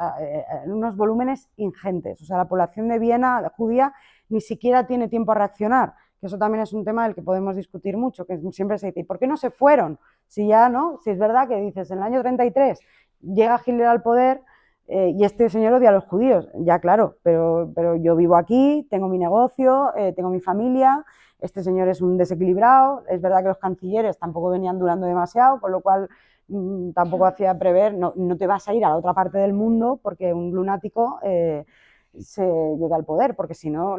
volúmenes ingentes. O sea, la población de Viena judía ni siquiera tiene tiempo a reaccionar, que eso también es un tema del que podemos discutir mucho, que siempre se dice, ¿y por qué no se fueron? Si ya, ¿no? Si es verdad que dices, en el año 33 llega Hitler al poder, y este señor odia a los judíos, ya claro, pero yo vivo aquí, tengo mi negocio, tengo mi familia, este señor es un desequilibrado, es verdad que los cancilleres tampoco venían durando demasiado, con lo cual tampoco hacía prever, no te vas a ir a la otra parte del mundo porque un lunático se llega al poder, porque si no,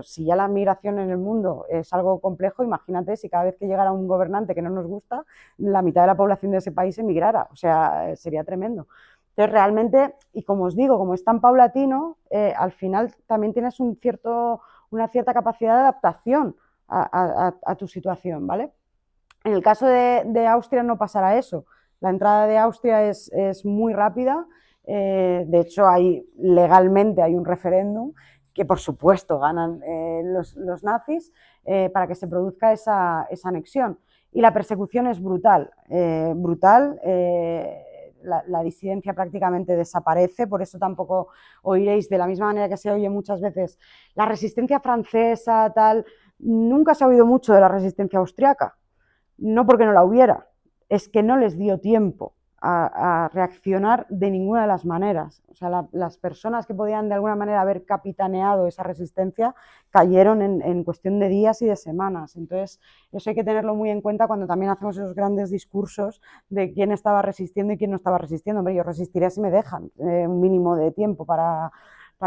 si ya la migración en el mundo es algo complejo, imagínate si cada vez que llegara un gobernante que no nos gusta, la mitad de la población de ese país emigrara, o sea, sería tremendo. Entonces, realmente, y como os digo, como es tan paulatino, al final también tienes una cierta capacidad de adaptación a tu situación, ¿vale? En el caso de Austria no pasará eso. La entrada de Austria es muy rápida. De hecho, legalmente hay un referéndum que por supuesto ganan los nazis, para que se produzca esa anexión. Y la persecución es brutal, la disidencia prácticamente desaparece, por eso tampoco oiréis, de la misma manera que se oye muchas veces, la resistencia francesa, tal, nunca se ha oído mucho de la resistencia austriaca, no porque no la hubiera, es que no les dio tiempo a reaccionar de ninguna de las maneras. O sea, las personas que podían de alguna manera haber capitaneado esa resistencia cayeron en cuestión de días y de semanas. Entonces, eso hay que tenerlo muy en cuenta cuando también hacemos esos grandes discursos de quién estaba resistiendo y quién no estaba resistiendo. Hombre, yo resistiré si me dejan un mínimo de tiempo para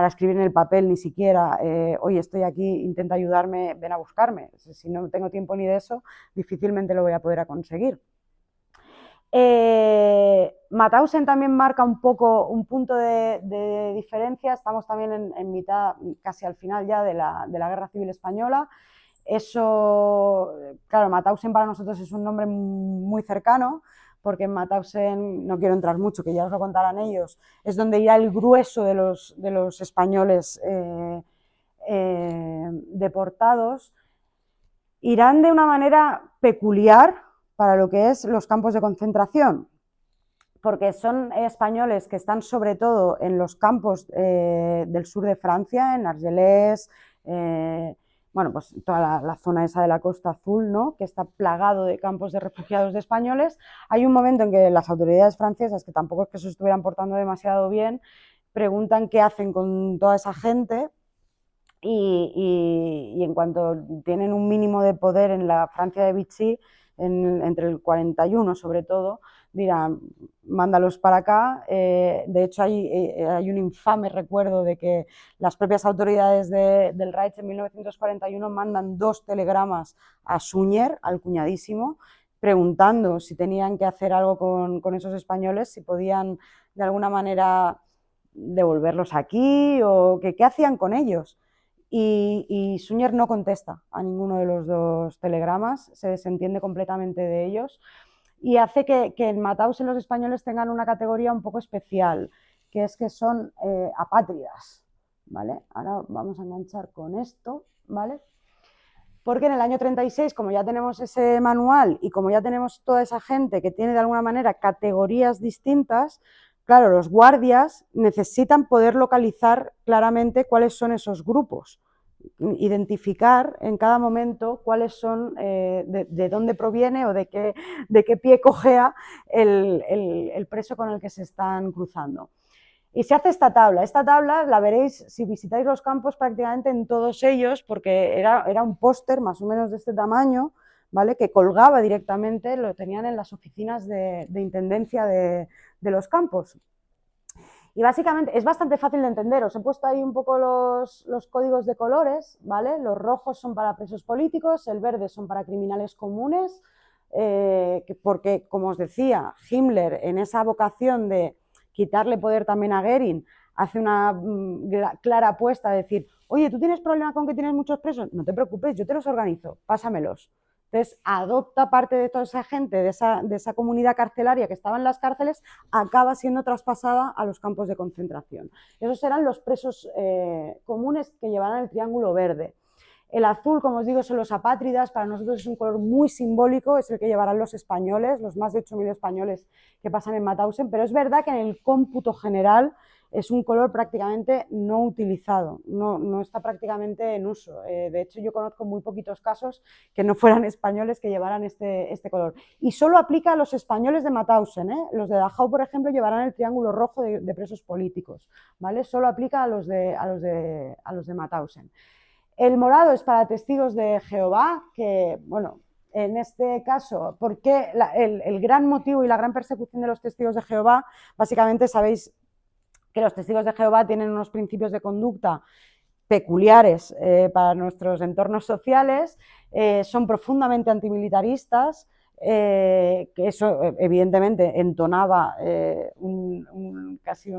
escribir en el papel, ni siquiera, oye, estoy aquí, intenta ayudarme, ven a buscarme. Si no tengo tiempo ni de eso, difícilmente lo voy a poder conseguir. Mauthausen también marca un poco un punto de diferencia, estamos también en mitad, casi al final ya de la Guerra Civil Española. Eso, claro, Mauthausen para nosotros es un nombre muy cercano, porque en Mauthausen, no quiero entrar mucho, que ya os lo contarán ellos, es donde irá el grueso de los españoles deportados. Irán de una manera peculiar para lo que es los campos de concentración, porque son españoles que están sobre todo en los campos del sur de Francia, en Argelès, bueno, pues toda la zona esa de la Costa Azul, ¿no?, que está plagado de campos de refugiados de españoles. Hay un momento en que las autoridades francesas, que tampoco es que se estuvieran portando demasiado bien, preguntan qué hacen con toda esa gente. Y en cuanto tienen un mínimo de poder en la Francia de Vichy, entre el 41 sobre todo, dirán, mándalos para acá. De hecho, hay un infame recuerdo de que las propias autoridades del Reich en 1941 mandan 2 telegramas a Suñer, al cuñadísimo, preguntando si tenían que hacer algo con esos españoles, si podían de alguna manera devolverlos aquí o qué hacían con ellos. Y Suñer no contesta a ninguno de los 2 telegramas, se desentiende completamente de ellos y hace que en Mauthausen los españoles tengan una categoría un poco especial, que es que son apátridas, ¿vale? Ahora vamos a enganchar con esto, ¿vale? Porque en el año 36, como ya tenemos ese manual y como ya tenemos toda esa gente que tiene de alguna manera categorías distintas, claro, los guardias necesitan poder localizar claramente cuáles son esos grupos, identificar en cada momento cuáles son, de dónde proviene o de qué pie cojea el preso con el que se están cruzando. Y se hace esta tabla la veréis si visitáis los campos prácticamente en todos ellos, porque era un póster más o menos de este tamaño, ¿vale?, que colgaba directamente, lo tenían en las oficinas de intendencia de los campos. Y básicamente es bastante fácil de entender, os he puesto ahí un poco los códigos de colores, ¿vale? Los rojos son para presos políticos, el verde son para criminales comunes, porque, como os decía, Himmler, en esa vocación de quitarle poder también a Goering, hace una clara apuesta a decir, oye, ¿tú tienes problema con que tienes muchos presos? No te preocupes, yo te los organizo, pásamelos. Entonces, adopta parte de toda esa gente, de esa comunidad carcelaria que estaba en las cárceles, acaba siendo traspasada a los campos de concentración. Esos eran los presos comunes que llevaban el triángulo verde. El azul, como os digo, son los apátridas, para nosotros es un color muy simbólico, es el que llevarán los españoles, los más de 8.000 españoles que pasan en Mauthausen, pero es verdad que en el cómputo general es un color prácticamente no utilizado, no está prácticamente en uso. De hecho, yo conozco muy poquitos casos que no fueran españoles que llevaran este color. Y solo aplica a los españoles de Mauthausen, ¿eh? Los de Dachau, por ejemplo, llevarán el triángulo rojo de presos políticos, ¿vale? Solo aplica a los de Mauthausen. El morado es para testigos de Jehová, que, bueno, en este caso, porque el gran motivo y la gran persecución de los testigos de Jehová, básicamente sabéis que los testigos de Jehová tienen unos principios de conducta peculiares para nuestros entornos sociales, son profundamente antimilitaristas, que eso evidentemente entonaba casi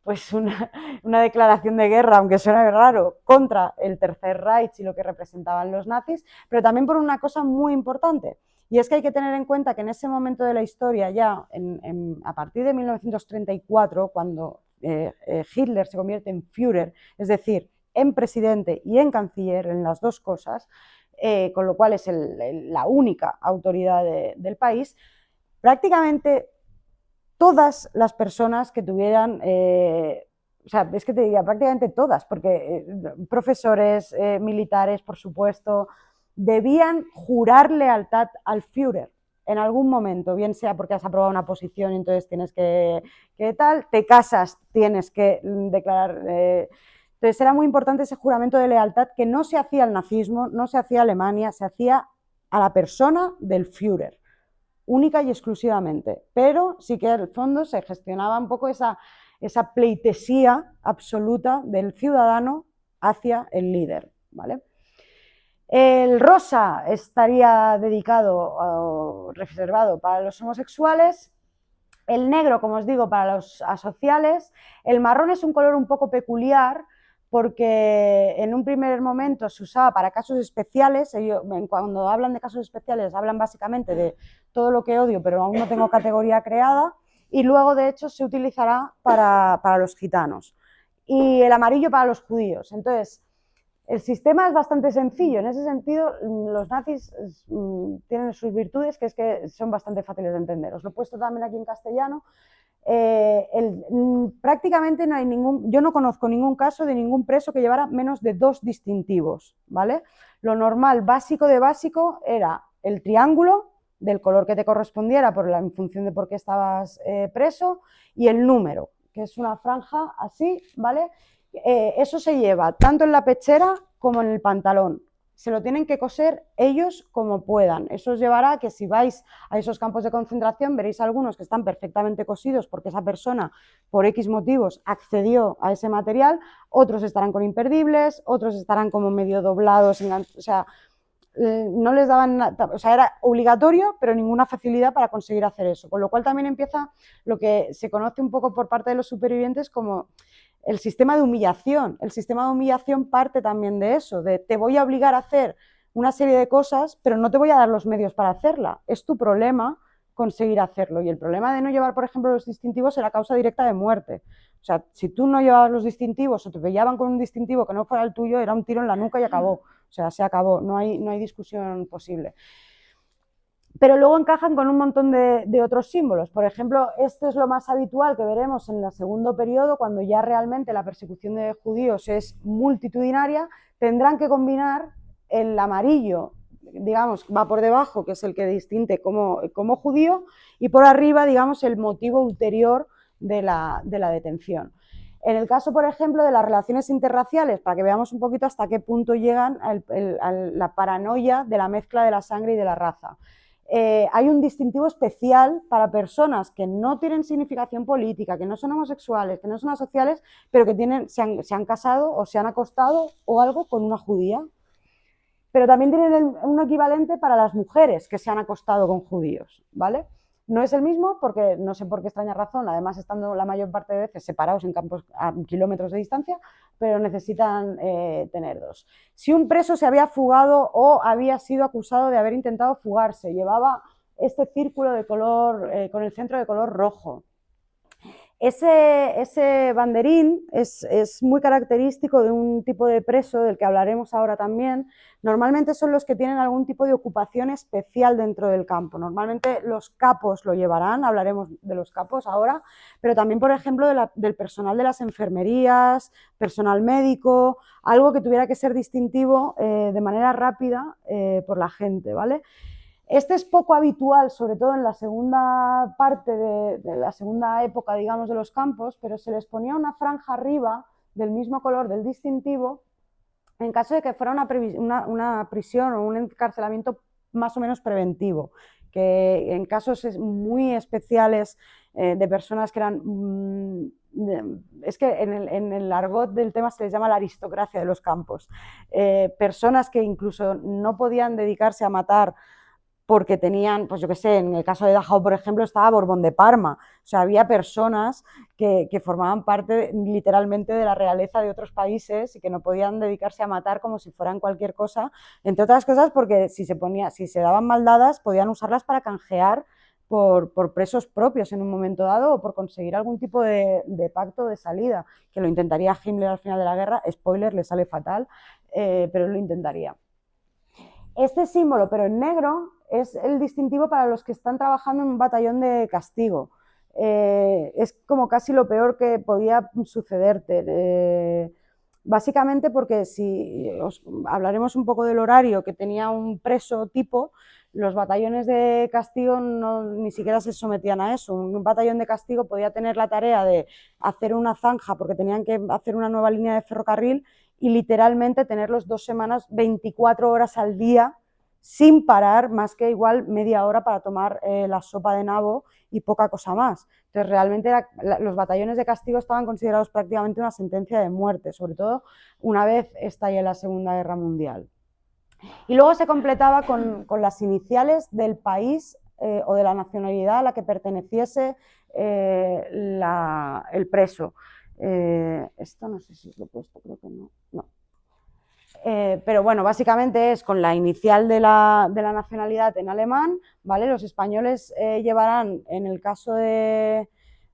pues una declaración de guerra, aunque suene raro, contra el Tercer Reich y lo que representaban los nazis, pero también por una cosa muy importante, y es que hay que tener en cuenta que en ese momento de la historia, ya a partir de 1934, cuando Hitler se convierte en Führer, es decir, en presidente y en canciller, en las dos cosas, con lo cual es la única autoridad del país, prácticamente todas las personas que tuvieran, o sea, es que te diría prácticamente todas, porque profesores, militares, por supuesto, debían jurar lealtad al Führer en algún momento, bien sea porque has aprobado una posición y entonces tienes que tal, te casas, tienes que declarar... entonces era muy importante ese juramento de lealtad que no se hacía al nazismo, no se hacía a Alemania, se hacía a la persona del Führer, única y exclusivamente, pero sí que al fondo se gestionaba un poco esa pleitesía absoluta del ciudadano hacia el líder, ¿vale? El rosa estaría dedicado o reservado para los homosexuales, el negro, como os digo, para los asociales, el marrón es un color un poco peculiar porque en un primer momento se usaba para casos especiales. Cuando hablan de casos especiales hablan básicamente de todo lo que odio, pero aún no tengo categoría creada, y luego de hecho se utilizará para los gitanos, y el amarillo para los judíos. Entonces, el sistema es bastante sencillo. En ese sentido, los nazis tienen sus virtudes, que es que son bastante fáciles de entender. Os lo he puesto también aquí en castellano. Prácticamente no hay yo no conozco ningún caso de ningún preso que llevara menos de 2 distintivos, ¿vale? Lo normal, básico de básico, era el triángulo del color que te correspondiera en función de por qué estabas preso, y el número, que es una franja así, ¿vale? Eso se lleva tanto en la pechera como en el pantalón. Se lo tienen que coser ellos como puedan. Eso os llevará a que si vais a esos campos de concentración veréis algunos que están perfectamente cosidos porque esa persona por X motivos accedió a ese material, otros estarán con imperdibles, otros estarán como medio doblados, o sea, no les daban nada, o sea, era obligatorio, pero ninguna facilidad para conseguir hacer eso, con lo cual también empieza lo que se conoce un poco por parte de los supervivientes como el sistema de humillación. El sistema de humillación parte también de eso, de te voy a obligar a hacer una serie de cosas, pero no te voy a dar los medios para hacerla. Es tu problema conseguir hacerlo. Y el problema de no llevar, por ejemplo, los distintivos era causa directa de muerte. O sea, si tú no llevabas los distintivos o te pillaban con un distintivo que no fuera el tuyo, era un tiro en la nuca y acabó. O sea, se acabó, no hay discusión posible. Pero luego encajan con un montón de otros símbolos. Por ejemplo, esto es lo más habitual que veremos en el segundo periodo, cuando ya realmente la persecución de judíos es multitudinaria. Tendrán que combinar el amarillo, digamos, va por debajo, que es el que distingue como judío, y por arriba, digamos, el motivo ulterior de la detención. En el caso, por ejemplo, de las relaciones interraciales, para que veamos un poquito hasta qué punto llegan a la paranoia de la mezcla de la sangre y de la raza. Hay un distintivo especial para personas que no tienen significación política, que no son homosexuales, que no son asociales, pero que se han casado o se han acostado o algo con una judía. Pero también tienen un equivalente para las mujeres que se han acostado con judíos, ¿vale? No es el mismo porque no sé por qué extraña razón, además estando la mayor parte de veces separados en campos a kilómetros de distancia, pero necesitan tener dos. Si un preso se había fugado o había sido acusado de haber intentado fugarse, llevaba este círculo de color, con el centro de color rojo. Ese banderín es muy característico de un tipo de preso del que hablaremos ahora también. Normalmente son los que tienen algún tipo de ocupación especial dentro del campo. Normalmente los capos lo llevarán, hablaremos de los capos ahora, pero también, por ejemplo, del personal de las enfermerías, personal médico, algo que tuviera que ser distintivo de manera rápida por la gente, ¿vale? Este es poco habitual, sobre todo en la segunda parte de la segunda época, digamos, de los campos, pero se les ponía una franja arriba del mismo color del distintivo en caso de que fuera una prisión o un encarcelamiento más o menos preventivo, que en casos muy especiales de personas que eran... es que en el argot del tema se les llama la aristocracia de los campos. Personas que incluso no podían dedicarse a matar porque tenían, pues yo qué sé, en el caso de Dachau, por ejemplo, estaba Borbón de Parma. O sea, había personas que formaban parte literalmente de la realeza de otros países y que no podían dedicarse a matar como si fueran cualquier cosa, entre otras cosas porque si se daban mal dadas, podían usarlas para canjear por presos propios en un momento dado o por conseguir algún tipo de pacto de salida, que lo intentaría Himmler al final de la guerra. Spoiler, le sale fatal, pero lo intentaría. Este símbolo, pero en negro, es el distintivo para los que están trabajando en un batallón de castigo. Es como casi lo peor que podía sucederte. Básicamente porque si hablaremos un poco del horario que tenía un preso tipo, los batallones de castigo ni siquiera se sometían a eso. Un batallón de castigo podía tener la tarea de hacer una zanja porque tenían que hacer una nueva línea de ferrocarril y literalmente tenerlos 2 semanas, 24 horas al día, sin parar, más que igual media hora para tomar la sopa de nabo y poca cosa más. Entonces, realmente los batallones de castigo estaban considerados prácticamente una sentencia de muerte, sobre todo una vez estalló la Segunda Guerra Mundial. Y luego se completaba con las iniciales del país o de la nacionalidad a la que perteneciese el preso. Esto no sé si lo he puesto, creo que no. Pero bueno, básicamente es con la inicial de la nacionalidad en alemán, ¿vale? Los españoles llevarán, en el caso de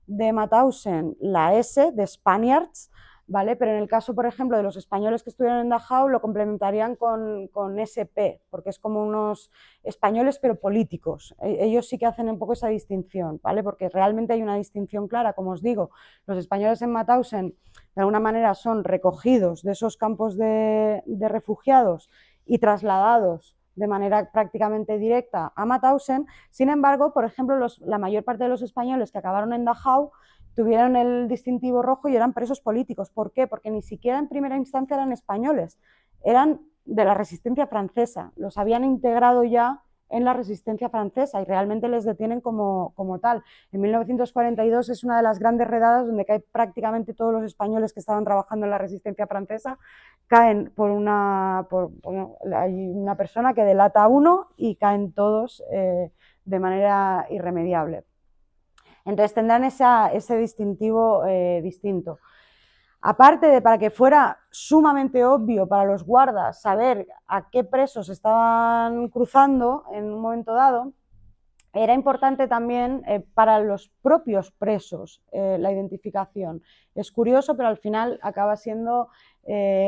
Mauthausen, la S de Spaniards, ¿vale? Pero en el caso, por ejemplo, de los españoles que estuvieron en Dachau, lo complementarían con SP, porque es como unos españoles pero políticos. Ellos sí que hacen un poco esa distinción, ¿vale? Porque realmente hay una distinción clara, como os digo, los españoles en Mauthausen de alguna manera son recogidos de esos campos de refugiados y trasladados de manera prácticamente directa a Mauthausen. Sin embargo, por ejemplo, la mayor parte de los españoles que acabaron en Dachau tuvieron el distintivo rojo y eran presos políticos. ¿Por qué? Porque ni siquiera en primera instancia eran españoles, eran de la resistencia francesa, los habían integrado ya en la resistencia francesa y realmente les detienen como tal. En 1942 es una de las grandes redadas donde caen prácticamente todos los españoles que estaban trabajando en la resistencia francesa, caen hay una persona que delata a uno y caen todos de manera irremediable. Entonces tendrán ese distintivo distinto. Aparte de para que fuera sumamente obvio para los guardas saber a qué presos estaban cruzando en un momento dado, era importante también para los propios presos la identificación. Es curioso, pero al final acaba siendo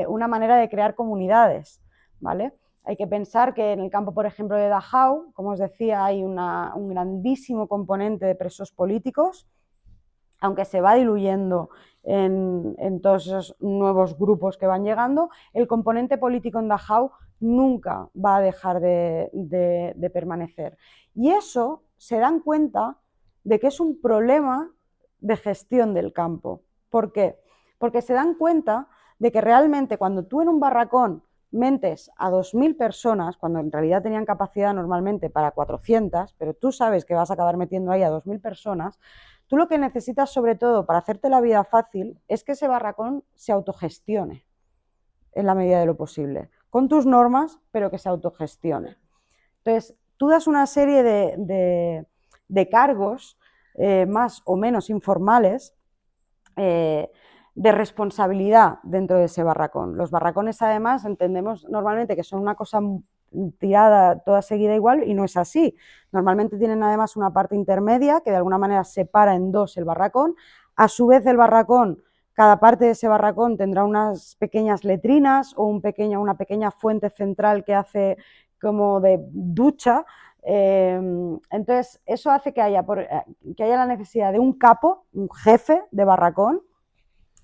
una manera de crear comunidades, ¿vale? Hay que pensar que en el campo, por ejemplo, de Dachau, como os decía, hay un grandísimo componente de presos políticos, aunque se va diluyendo en todos esos nuevos grupos que van llegando, el componente político en Dachau nunca va a dejar de permanecer. Y eso se dan cuenta de que es un problema de gestión del campo. ¿Por qué? Porque se dan cuenta de que realmente cuando tú en un barracón mentes a 2.000 personas, cuando en realidad tenían capacidad normalmente para 400, pero tú sabes que vas a acabar metiendo ahí a 2.000 personas, tú lo que necesitas sobre todo para hacerte la vida fácil es que ese barracón se autogestione en la medida de lo posible, con tus normas, pero que se autogestione. Entonces, tú das una serie de cargos más o menos informales de responsabilidad dentro de ese barracón. Los barracones, además, entendemos normalmente que son una cosa tirada toda seguida igual y no es así. Normalmente tienen además una parte intermedia que de alguna manera separa en dos el barracón. A su vez el barracón, cada parte de ese barracón tendrá unas pequeñas letrinas o una pequeña fuente central que hace como de ducha. Entonces eso hace que haya la necesidad de un capo, un jefe de barracón,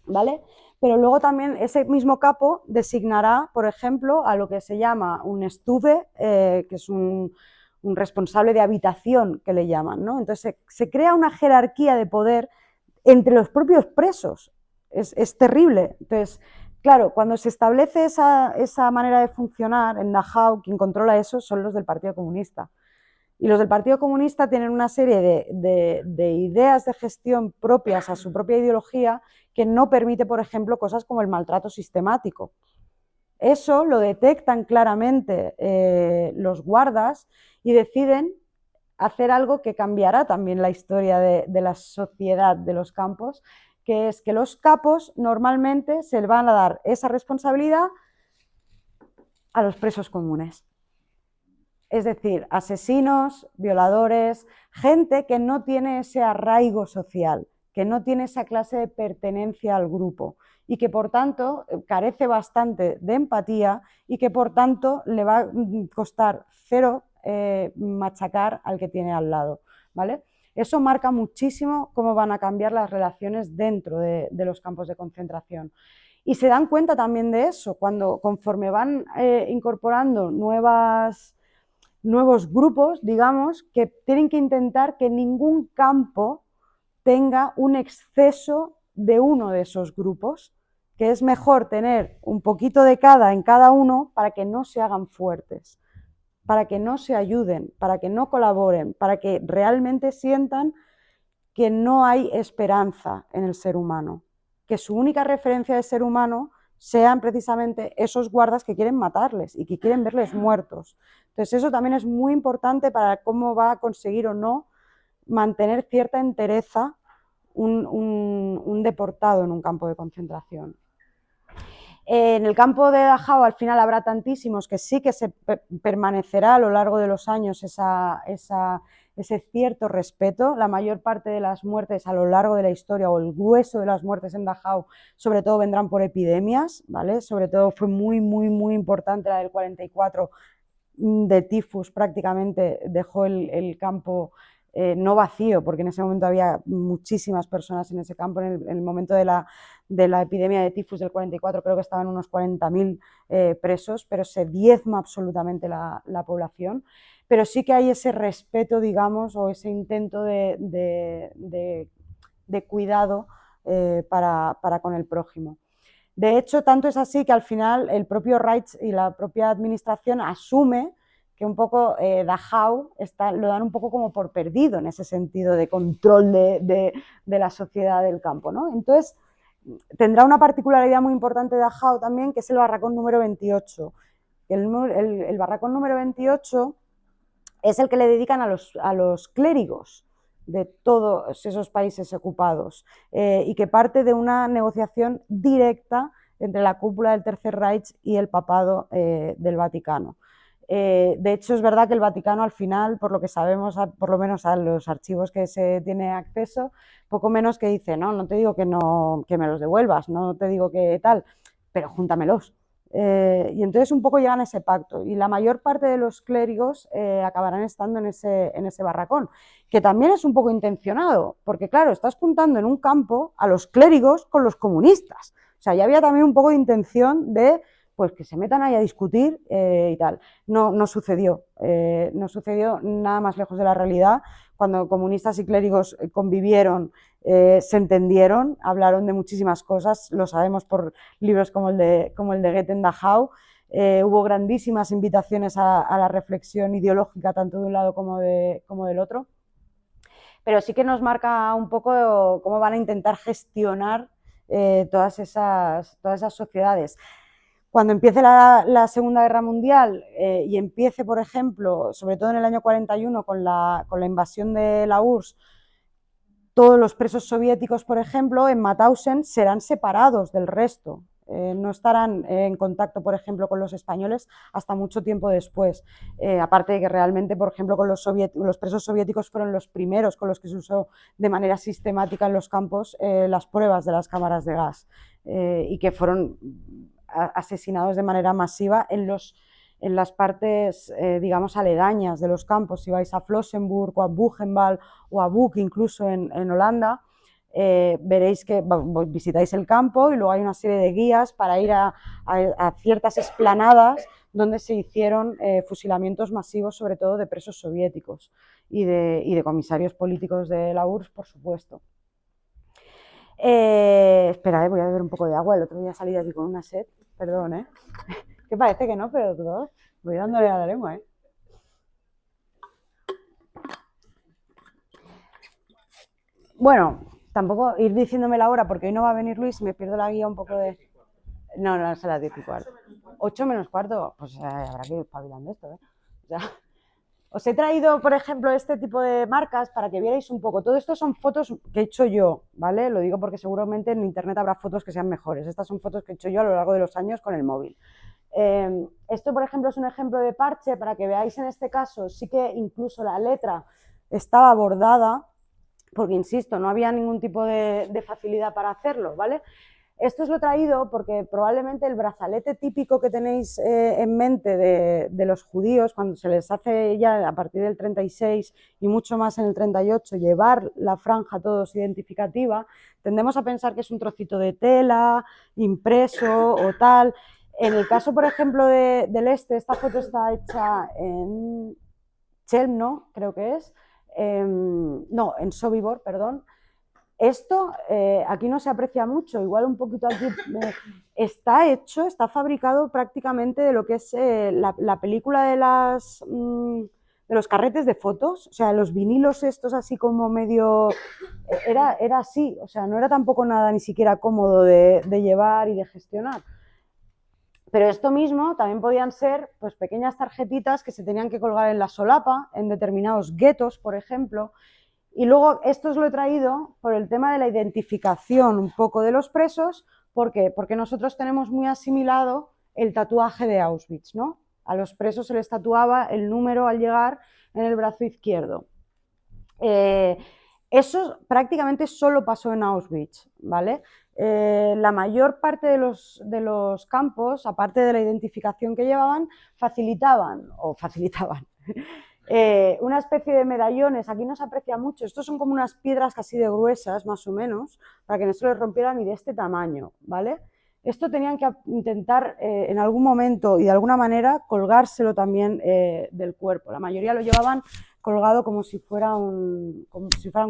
¿vale? Pero luego también ese mismo capo designará, por ejemplo, a lo que se llama un Stube, que es un responsable de habitación, que le llaman, ¿no? Entonces se crea una jerarquía de poder entre los propios presos. Es terrible. Entonces, claro, cuando se establece esa manera de funcionar en Dachau, quien controla eso son los del Partido Comunista. Y los del Partido Comunista tienen una serie de ideas de gestión propias a su propia ideología que no permite, por ejemplo, cosas como el maltrato sistemático. Eso lo detectan claramente los guardas y deciden hacer algo que cambiará también la historia de la sociedad de los campos, que es que los capos normalmente se le van a dar esa responsabilidad a los presos comunes. Es decir, asesinos, violadores, gente que no tiene ese arraigo social, que no tiene esa clase de pertenencia al grupo y que por tanto carece bastante de empatía y que por tanto le va a costar cero machacar al que tiene al lado, ¿vale? Eso marca muchísimo cómo van a cambiar las relaciones dentro de los campos de concentración. Y se dan cuenta también de eso, conforme van incorporando nuevos grupos, digamos, que tienen que intentar que ningún campo tenga un exceso de uno de esos grupos, que es mejor tener un poquito de cada en cada uno para que no se hagan fuertes, para que no se ayuden, para que no colaboren, para que realmente sientan que no hay esperanza en el ser humano, que su única referencia de ser humano sean precisamente esos guardas que quieren matarles y que quieren verles muertos. Entonces eso también es muy importante para cómo va a conseguir o no mantener cierta entereza un deportado en un campo de concentración. En el campo de Dachau al final habrá tantísimos que sí que se permanecerá a lo largo de los años ese cierto respeto. La mayor parte de las muertes a lo largo de la historia, o el grueso de las muertes en Dachau, sobre todo vendrán por epidemias, ¿vale? Sobre todo fue muy importante la del 44, de tifus, prácticamente dejó el campo no vacío, porque en ese momento había muchísimas personas en ese campo. En el momento de la epidemia de tifus del 44 creo que estaban unos 40.000 presos, pero se diezma absolutamente la población. Pero sí que hay ese respeto, digamos, o ese intento de cuidado para con el prójimo. De hecho, tanto es así que al final el propio Reich y la propia administración asume que un poco Dachau lo dan un poco como por perdido en ese sentido de control de la sociedad del campo, ¿no? Entonces, tendrá una particularidad muy importante de Dachau también, que es el barracón número 28. El barracón número 28 es el que le dedican a los clérigos de todos esos países ocupados y que parte de una negociación directa entre la cúpula del Tercer Reich y el papado del Vaticano. De hecho, es verdad que el Vaticano al final, por lo que sabemos, por lo menos a los archivos que se tiene acceso, poco menos que dice, no te digo que me los devuelvas, no te digo que tal, pero júntamelos. Y entonces un poco llegan a ese pacto y la mayor parte de los clérigos acabarán estando en ese barracón, que también es un poco intencionado, porque claro, estás juntando en un campo a los clérigos con los comunistas. O sea, ya había también un poco de intención de pues que se metan ahí a discutir y tal. No sucedió nada más lejos de la realidad. Cuando comunistas y clérigos convivieron, se entendieron, hablaron de muchísimas cosas, lo sabemos por libros como el de Goethe en Dachau. Hubo grandísimas invitaciones a la reflexión ideológica, tanto de un lado como del otro, pero sí que nos marca un poco cómo van a intentar gestionar todas esas sociedades. Cuando empiece la Segunda Guerra Mundial y empiece, por ejemplo, sobre todo en el año 41, con la invasión de la URSS, todos los presos soviéticos, por ejemplo, en Mauthausen serán separados del resto. No estarán en contacto, por ejemplo, con los españoles hasta mucho tiempo después. Aparte de que realmente, por ejemplo, con los presos soviéticos fueron los primeros con los que se usó de manera sistemática en los campos las pruebas de las cámaras de gas y que fueron asesinados de manera masiva en las partes, digamos, aledañas de los campos. Si vais a Flossenburg o a Buchenwald o a Buch, incluso en Holanda, veréis que visitáis el campo y luego hay una serie de guías para ir a ciertas explanadas donde se hicieron fusilamientos masivos, sobre todo de presos soviéticos y de comisarios políticos de la URSS, por supuesto. Espera, voy a beber un poco de agua. El otro día salí de aquí con una sed, perdón, que parece que no, pero todo, voy dándole a la lengua, Bueno, tampoco ir diciéndome la hora, porque hoy no va a venir Luis, me pierdo la guía un poco de... No, son las 10:15. 8 menos cuarto, pues habrá que ir espabilando esto, O sea, os he traído, por ejemplo, este tipo de marcas para que vierais un poco. Todo esto son fotos que he hecho yo, ¿vale? Lo digo porque seguramente en internet habrá fotos que sean mejores. Estas son fotos que he hecho yo a lo largo de los años con el móvil. Esto, por ejemplo, es un ejemplo de parche para que veáis en este caso, sí que incluso la letra estaba bordada, porque insisto, no había ningún tipo de facilidad para hacerlo, ¿vale? Esto os lo he traído porque probablemente el brazalete típico que tenéis en mente de los judíos, cuando se les hace ya a partir del 36 y mucho más en el 38, llevar la franja todos identificativa, tendemos a pensar que es un trocito de tela, impreso o tal. En el caso, por ejemplo, del esta foto está hecha en Chelmno, creo que es, no, en Sobibor, perdón. Esto aquí no se aprecia mucho, igual un poquito aquí está hecho, está fabricado prácticamente de lo que es la película de los carretes de fotos, o sea, los vinilos estos así como medio, era así, o sea, no era tampoco nada ni siquiera cómodo de llevar y de gestionar. Pero esto mismo también podían ser pues, pequeñas tarjetitas que se tenían que colgar en la solapa, en determinados guetos, por ejemplo. Y luego esto os lo he traído por el tema de la identificación un poco de los presos. ¿Por qué? Porque nosotros tenemos muy asimilado el tatuaje de Auschwitz, ¿no? A los presos se les tatuaba el número al llegar en el brazo izquierdo. Eso prácticamente solo pasó en Auschwitz, ¿vale? La mayor parte de los campos, aparte de la identificación que llevaban, facilitaban una especie de medallones. Aquí no se aprecia mucho, estos son como unas piedras casi de gruesas, más o menos, para que no se les rompiera ni de este tamaño, ¿vale? Esto tenían que intentar en algún momento y de alguna manera colgárselo también del cuerpo. La mayoría lo llevaban colgado como si fuera un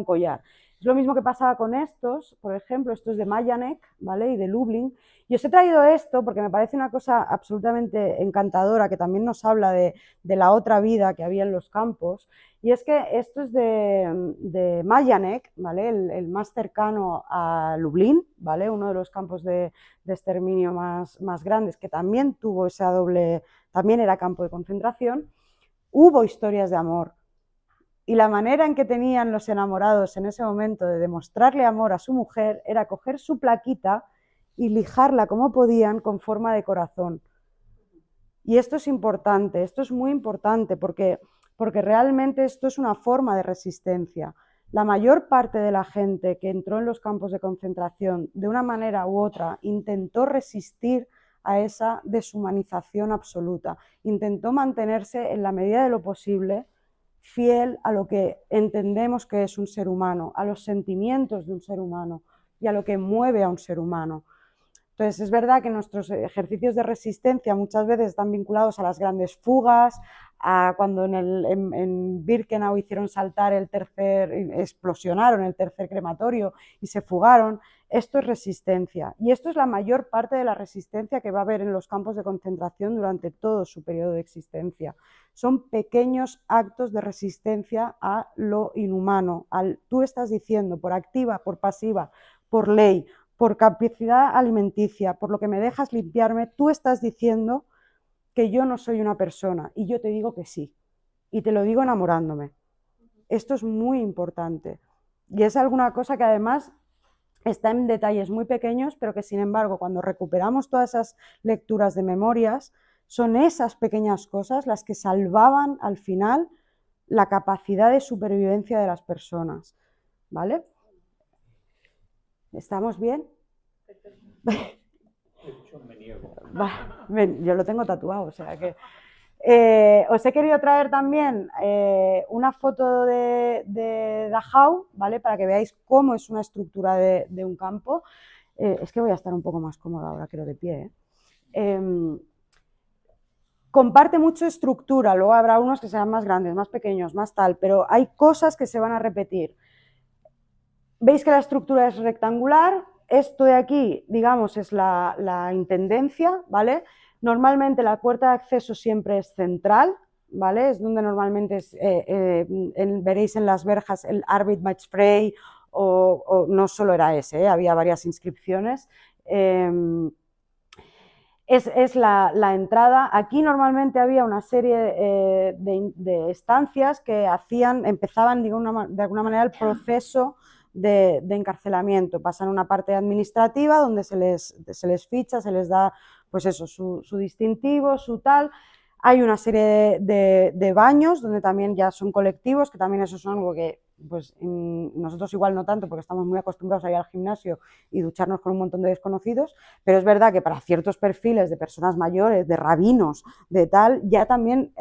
collar. Es lo mismo que pasaba con estos, por ejemplo, estos de Majdanek, ¿vale? Y de Lublin. Y os he traído esto porque me parece una cosa absolutamente encantadora, que también nos habla de la otra vida que había en los campos, y es que esto es de Majdanek, ¿vale? El más cercano a Lublin, ¿vale? Uno de los campos de exterminio más grandes, que también tuvo esa doble, también era campo de concentración. Hubo historias de amor, y la manera en que tenían los enamorados en ese momento de demostrarle amor a su mujer era coger su plaquita y lijarla como podían con forma de corazón. Y esto es importante, esto es muy importante porque realmente esto es una forma de resistencia. La mayor parte de la gente que entró en los campos de concentración de una manera u otra intentó resistir a esa deshumanización absoluta, intentó mantenerse en la medida de lo posible fiel a lo que entendemos que es un ser humano, a los sentimientos de un ser humano y a lo que mueve a un ser humano. Entonces, es verdad que nuestros ejercicios de resistencia muchas veces están vinculados a las grandes fugas, a cuando en Birkenau hicieron saltar explosionaron el tercer crematorio y se fugaron. Esto es resistencia, y esto es la mayor parte de la resistencia que va a haber en los campos de concentración durante todo su periodo de existencia. Son pequeños actos de resistencia a lo inhumano, tú estás diciendo, por activa, por pasiva, por ley, por capacidad alimenticia, por lo que me dejas limpiarme, tú estás diciendo que yo no soy una persona, y yo te digo que sí, y te lo digo enamorándome. Esto es muy importante, y es alguna cosa que además está en detalles muy pequeños, pero que sin embargo cuando recuperamos todas esas lecturas de memorias, son esas pequeñas cosas las que salvaban al final la capacidad de supervivencia de las personas, ¿vale? ¿Estamos bien? Yo me niego. Yo lo tengo tatuado, o sea que... os he querido traer también una foto de Dachau, ¿vale? Para que veáis cómo es una estructura de un campo. Es que voy a estar un poco más cómoda ahora que lo de pie. Comparte mucho estructura, luego habrá unos que serán más grandes, más pequeños, más tal, pero hay cosas que se van a repetir. Veis que la estructura es rectangular, esto de aquí, digamos, es la intendencia, ¿vale? Normalmente la puerta de acceso siempre es central, ¿vale? Es donde normalmente veréis en las verjas el Arvid Matchfrey, o no solo era ese, había varias inscripciones. Es la entrada. Aquí normalmente había una serie de estancias que empezaban de alguna manera el proceso de encarcelamiento. Pasan una parte administrativa donde se les ficha, se les da pues eso, su distintivo, su tal. Hay una serie de baños donde también ya son colectivos, que también eso es algo que pues, nosotros igual no tanto porque estamos muy acostumbrados a ir al gimnasio y ducharnos con un montón de desconocidos, pero es verdad que para ciertos perfiles de personas mayores, de rabinos, de tal, ya también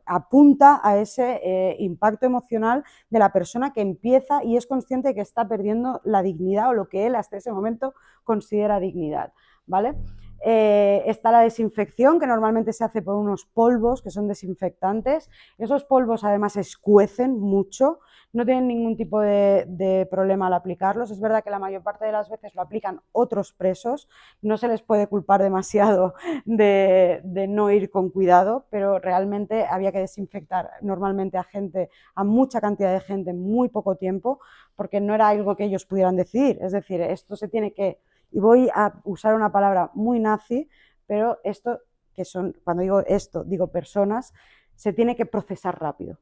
apunta a ese impacto emocional de la persona que empieza y es consciente de que está perdiendo la dignidad o lo que él hasta ese momento considera dignidad, ¿vale? Está la desinfección, que normalmente se hace por unos polvos que son desinfectantes. Esos polvos además escuecen mucho, no tienen ningún tipo de problema al aplicarlos. Es verdad que la mayor parte de las veces lo aplican otros presos, no se les puede culpar demasiado de no ir con cuidado, pero realmente había que desinfectar normalmente a gente, a mucha cantidad de gente en muy poco tiempo, porque no era algo que ellos pudieran decidir. Es decir, esto se tiene que, y voy a usar una palabra muy nazi, pero esto, que son, cuando digo esto, digo personas, se tiene que procesar rápido.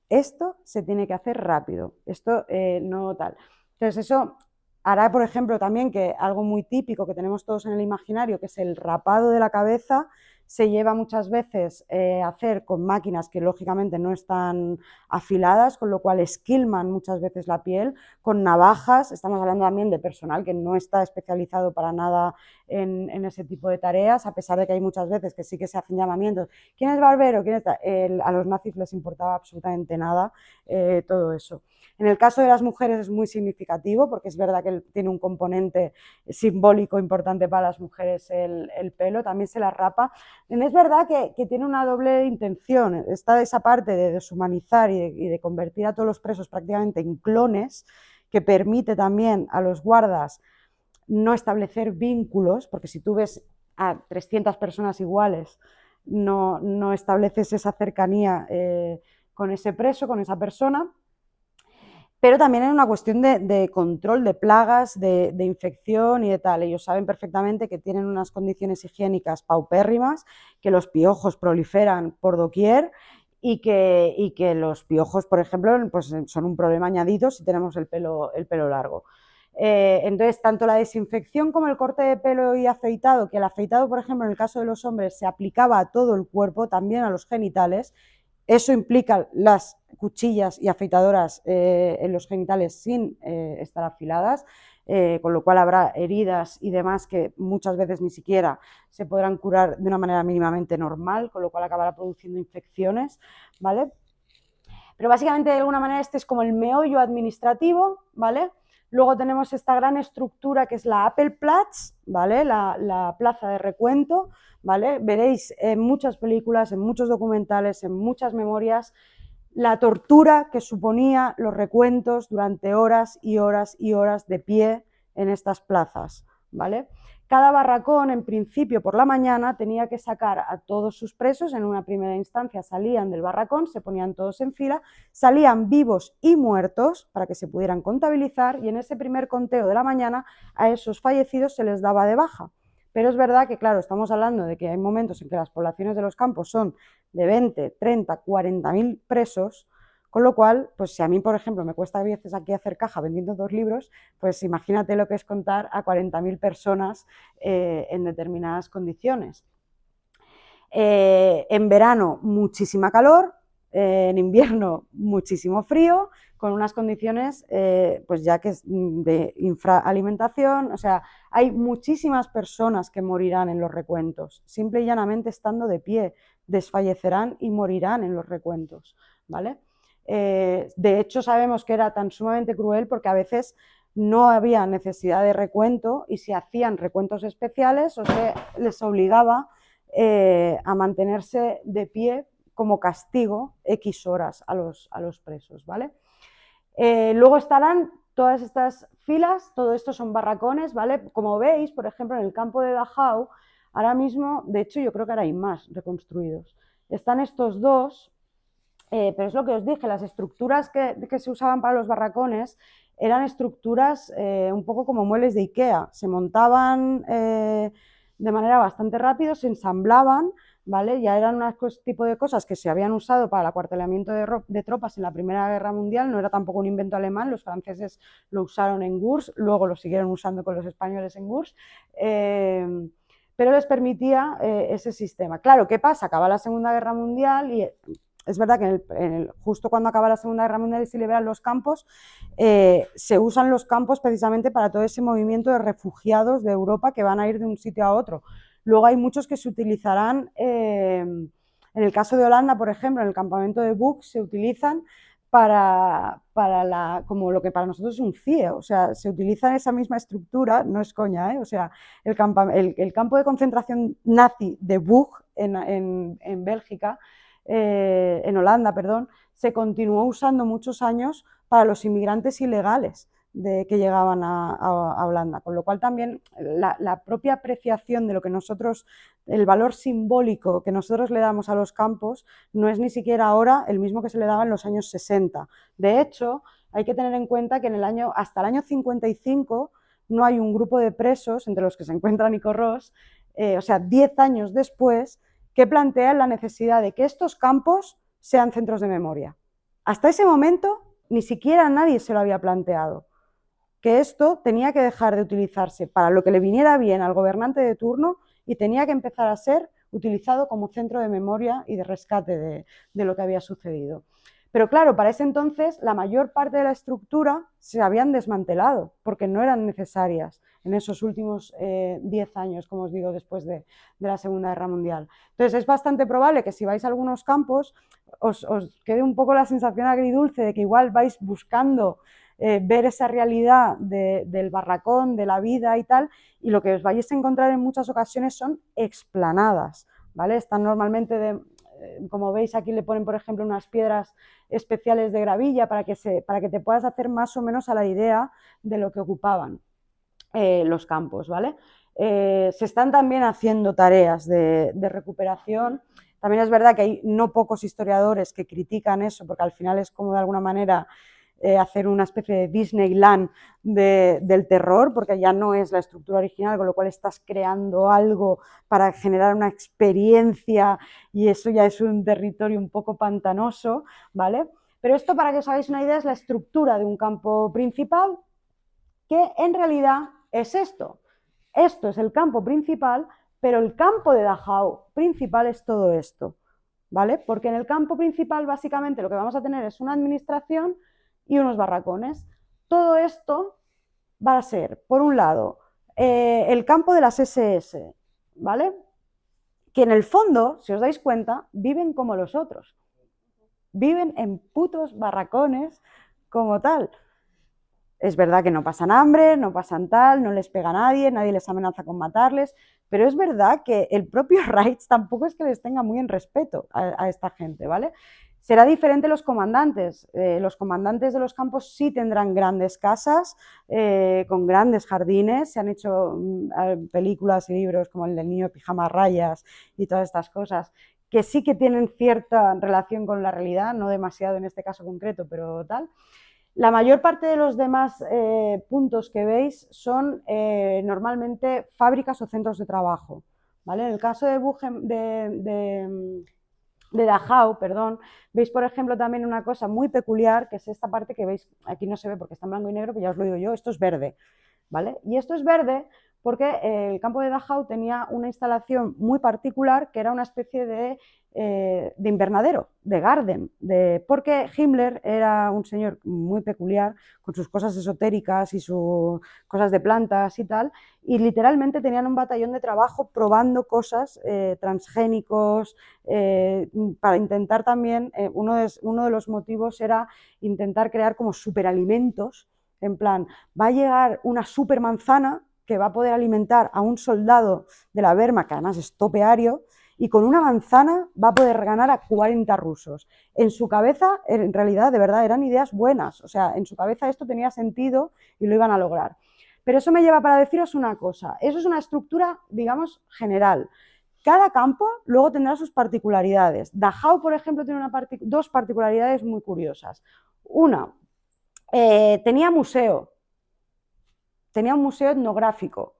Esto se tiene que hacer rápido, esto no tal. Entonces eso hará, por ejemplo, también que algo muy típico que tenemos todos en el imaginario, que es el rapado de la cabeza, se lleva muchas veces a hacer con máquinas que lógicamente no están afiladas, con lo cual esquilman muchas veces la piel, con navajas. Estamos hablando también de personal que no está especializado para nada en ese tipo de tareas, a pesar de que hay muchas veces que sí que se hacen llamamientos. ¿Quién es barbero? ¿Quién está? A los nazis les importaba absolutamente nada todo eso. En el caso de las mujeres es muy significativo porque es verdad que tiene un componente simbólico importante para las mujeres el pelo, también se las rapa. Es verdad que tiene una doble intención, está esa parte de deshumanizar y de convertir a todos los presos prácticamente en clones, que permite también a los guardas no establecer vínculos, porque si tú ves a 300 personas iguales, no estableces esa cercanía con ese preso, con esa persona, pero también es una cuestión de control de plagas, de infección y de tal. Ellos saben perfectamente que tienen unas condiciones higiénicas paupérrimas, que los piojos proliferan por doquier y que los piojos, por ejemplo, pues son un problema añadido si tenemos el pelo largo. Entonces, tanto la desinfección como el corte de pelo y afeitado, que el afeitado, por ejemplo, en el caso de los hombres, se aplicaba a todo el cuerpo, también a los genitales. Eso implica las cuchillas y afeitadoras en los genitales sin estar afiladas, con lo cual habrá heridas y demás que muchas veces ni siquiera se podrán curar de una manera mínimamente normal, con lo cual acabará produciendo infecciones, ¿vale? Pero básicamente, de alguna manera, este es como el meollo administrativo, ¿vale? Luego tenemos esta gran estructura que es la Appelplatz, ¿vale? La plaza de recuento, ¿vale? Veréis en muchas películas, en muchos documentales, en muchas memorias, la tortura que suponía los recuentos durante horas y horas y horas de pie en estas plazas, ¿vale? Cada barracón, en principio, por la mañana, tenía que sacar a todos sus presos. En una primera instancia salían del barracón, se ponían todos en fila, salían vivos y muertos para que se pudieran contabilizar, y en ese primer conteo de la mañana a esos fallecidos se les daba de baja. Pero es verdad que, claro, estamos hablando de que hay momentos en que las poblaciones de los campos son de 20, 30, 40.000 presos, con lo cual, pues si a mí, por ejemplo, me cuesta a veces aquí hacer caja vendiendo 2 libros, pues imagínate lo que es contar a 40.000 personas en determinadas condiciones. En verano, muchísima calor, en invierno, muchísimo frío, con unas condiciones, pues ya que es de infraalimentación. O sea, hay muchísimas personas que morirán en los recuentos, simple y llanamente estando de pie, desfallecerán y morirán en los recuentos, ¿vale? De hecho, sabemos que era tan sumamente cruel porque a veces no había necesidad de recuento y se hacían recuentos especiales o se les obligaba a mantenerse de pie como castigo X horas a los presos, ¿vale? Luego estarán todas estas filas, todo esto son barracones, ¿vale? Como veis, por ejemplo, en el campo de Dachau, ahora mismo, de hecho, yo creo que ahora hay más reconstruidos. Están estos dos, pero es lo que os dije, las estructuras que se usaban para los barracones eran estructuras un poco como muebles de Ikea, se montaban de manera bastante rápida, se ensamblaban, ¿vale? Ya eran un tipo de cosas que se habían usado para el acuartelamiento de tropas en la Primera Guerra Mundial, no era tampoco un invento alemán, los franceses lo usaron en Gurs, luego lo siguieron usando con los españoles en Gurs, pero les permitía ese sistema. Claro, ¿qué pasa? Acaba la Segunda Guerra Mundial y es verdad que justo cuando acaba la Segunda Guerra Mundial y se liberan los campos, se usan los campos precisamente para todo ese movimiento de refugiados de Europa que van a ir de un sitio a otro. Luego hay muchos que se utilizarán, en el caso de Holanda, por ejemplo, en el campamento de Buc se utilizan como lo que para nosotros es un CIE, o sea, se utiliza esa misma estructura, no es coña, o sea, el campo de concentración nazi de Buc en Bélgica, en Holanda, perdón, se continuó usando muchos años para los inmigrantes ilegales que llegaban a Holanda, con lo cual también la propia apreciación de lo que nosotros, el valor simbólico que nosotros le damos a los campos no es ni siquiera ahora el mismo que se le daba en los años 60. De hecho, hay que tener en cuenta que hasta el año 55 no hay un grupo de presos, entre los que se encuentra Nico Ross, o sea, 10 años después, que plantean la necesidad de que estos campos sean centros de memoria. Hasta ese momento ni siquiera nadie se lo había planteado, que esto tenía que dejar de utilizarse para lo que le viniera bien al gobernante de turno y tenía que empezar a ser utilizado como centro de memoria y de rescate de lo que había sucedido. Pero claro, para ese entonces la mayor parte de la estructura se habían desmantelado porque no eran necesarias en esos últimos 10 años, como os digo, después de la Segunda Guerra Mundial. Entonces es bastante probable que si vais a algunos campos os quede un poco la sensación agridulce de que igual vais buscando ver esa realidad del barracón, de la vida y tal, y lo que os vais a encontrar en muchas ocasiones son explanadas, ¿vale? Están normalmente como veis aquí le ponen, por ejemplo, unas piedras especiales de gravilla para que te puedas hacer más o menos a la idea de lo que ocupaban los campos, ¿vale? Se están también haciendo tareas de recuperación. También es verdad que hay no pocos historiadores que critican eso, porque al final es como de alguna manera hacer una especie de Disneyland del terror, porque ya no es la estructura original, con lo cual estás creando algo para generar una experiencia y eso ya es un territorio un poco pantanoso, ¿vale? Pero esto, para que os hagáis una idea, es la estructura de un campo principal, que en realidad es esto. Esto es el campo principal, pero el campo de Dachau principal es todo esto, ¿vale? Porque en el campo principal básicamente lo que vamos a tener es una administración y unos barracones. Todo esto va a ser, por un lado, el campo de las SS, ¿vale? Que en el fondo, si os dais cuenta, viven como los otros. Viven en putos barracones como tal. Es verdad que no pasan hambre, no pasan tal, no les pega a nadie, nadie les amenaza con matarles, pero es verdad que el propio Reich tampoco es que les tenga muy en respeto a esta gente, ¿vale? Será diferente los comandantes. Los comandantes de los campos sí tendrán grandes casas, con grandes jardines. Se han hecho películas y libros como el del niño de pijama rayas y todas estas cosas, que sí que tienen cierta relación con la realidad, no demasiado en este caso concreto, pero tal. La mayor parte de los demás puntos que veis son normalmente fábricas o centros de trabajo, ¿vale? En el caso de Dachau, perdón, veis, por ejemplo, también una cosa muy peculiar, que es esta parte que veis, aquí no se ve porque está en blanco y negro, pero ya os lo digo yo, esto es verde, ¿vale? Y esto es verde porque el campo de Dachau tenía una instalación muy particular que era una especie de invernadero, de garden, porque Himmler era un señor muy peculiar, con sus cosas esotéricas y sus cosas de plantas y tal, y literalmente tenían un batallón de trabajo probando cosas, transgénicos, para intentar también, uno de los motivos era intentar crear como superalimentos, en plan, va a llegar una supermanzana que va a poder alimentar a un soldado de la Wehrmacht, que además es topeario, y con una manzana va a poder ganar a 40 rusos. En su cabeza, en realidad, de verdad, eran ideas buenas, o sea, en su cabeza esto tenía sentido y lo iban a lograr. Pero eso me lleva para deciros una cosa, eso es una estructura, digamos, general. Cada campo luego tendrá sus particularidades. Dachau, por ejemplo, tiene dos particularidades muy curiosas. Una, tenía un museo etnográfico,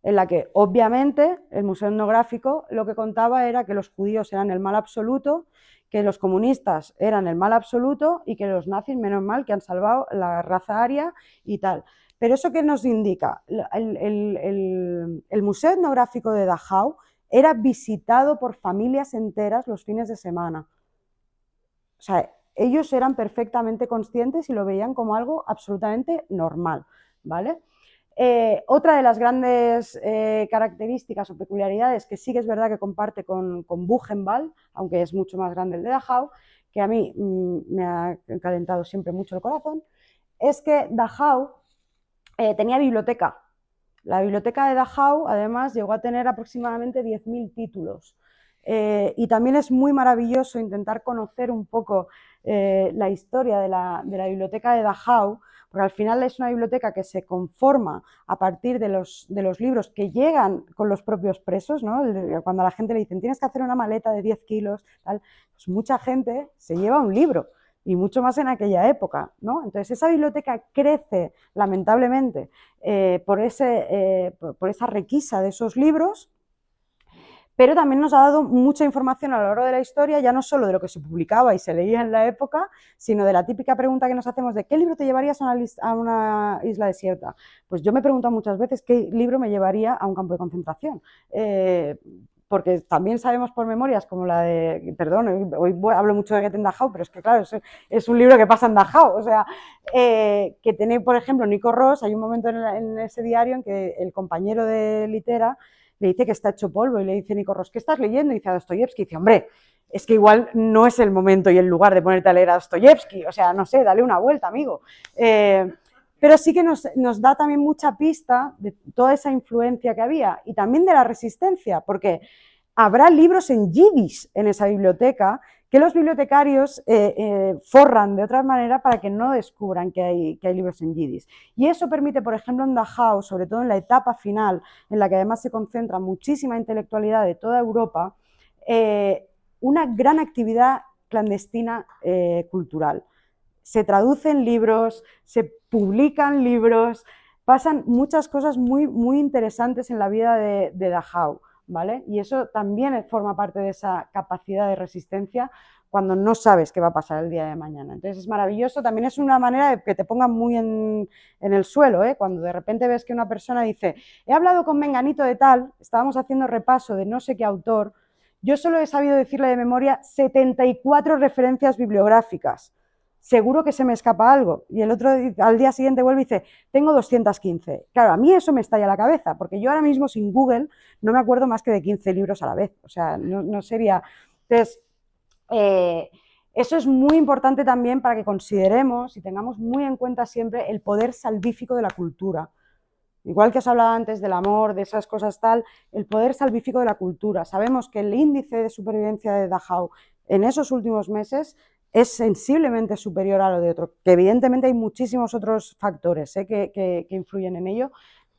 en la que obviamente el museo etnográfico lo que contaba era que los judíos eran el mal absoluto, que los comunistas eran el mal absoluto y que los nazis, menos mal, que han salvado la raza aria y tal. Pero ¿eso qué nos indica? El Museo Etnográfico de Dachau era visitado por familias enteras los fines de semana. O sea, ellos eran perfectamente conscientes y lo veían como algo absolutamente normal, ¿vale? Otra de las grandes características o peculiaridades que sí que es verdad que comparte con Buchenwald, aunque es mucho más grande el de Dachau, que a mí me ha calentado siempre mucho el corazón, es que Dachau tenía biblioteca. La biblioteca de Dachau, además, llegó a tener aproximadamente 10.000 títulos. Y también es muy maravilloso intentar conocer un poco la historia de la biblioteca de Dachau, porque al final es una biblioteca que se conforma a partir de los libros que llegan con los propios presos, ¿no? Cuando a la gente le dicen tienes que hacer una maleta de 10 kilos, tal, pues mucha gente se lleva un libro, y mucho más en aquella época, ¿no? Entonces esa biblioteca crece lamentablemente por esa requisa de esos libros, pero también nos ha dado mucha información a lo largo de la historia, ya no solo de lo que se publicaba y se leía en la época, sino de la típica pregunta que nos hacemos de ¿qué libro te llevarías a una isla desierta? Pues yo me he preguntado muchas veces qué libro me llevaría a un campo de concentración. Porque también sabemos por memorias como la de, perdón, hoy hablo mucho de Goethe en Dachau, pero es que claro, es un libro que pasa en Dachau, o sea, que tiene, por ejemplo, Nico Ross, hay un momento en ese diario en que el compañero de Litera le dice que está hecho polvo y le dice Nico Ross, ¿qué estás leyendo? Y dice a Dostoyevsky, y dice, hombre, es que igual no es el momento y el lugar de ponerte a leer a Dostoyevsky, o sea, no sé, dale una vuelta, amigo. Pero sí que nos da también mucha pista de toda esa influencia que había y también de la resistencia, porque habrá libros en yiddish en esa biblioteca que los bibliotecarios forran de otra manera para que no descubran que hay libros en yiddish. Y eso permite, por ejemplo, en Dachau, sobre todo en la etapa final, en la que además se concentra muchísima intelectualidad de toda Europa, una gran actividad clandestina cultural. Se traducen libros, se publican libros, pasan muchas cosas muy, muy interesantes en la vida de Dachau, ¿vale? Y eso también forma parte de esa capacidad de resistencia cuando no sabes qué va a pasar el día de mañana. Entonces es maravilloso, también es una manera de que te pongan muy en el suelo, ¿eh? Cuando de repente ves que una persona dice, he hablado con menganito de tal, estábamos haciendo repaso de no sé qué autor, yo solo he sabido decirle de memoria 74 referencias bibliográficas. Seguro que se me escapa algo. Y el otro, al día siguiente vuelve y dice, tengo 215. Claro, a mí eso me estalla la cabeza, porque yo ahora mismo sin Google no me acuerdo más que de 15 libros a la vez. O sea, no sería... Entonces, eso es muy importante también para que consideremos y tengamos muy en cuenta siempre el poder salvífico de la cultura. Igual que os hablaba antes del amor, de esas cosas tal, el poder salvífico de la cultura. Sabemos que el índice de supervivencia de Dachau en esos últimos meses es sensiblemente superior a lo de otro, que evidentemente hay muchísimos otros factores que influyen en ello,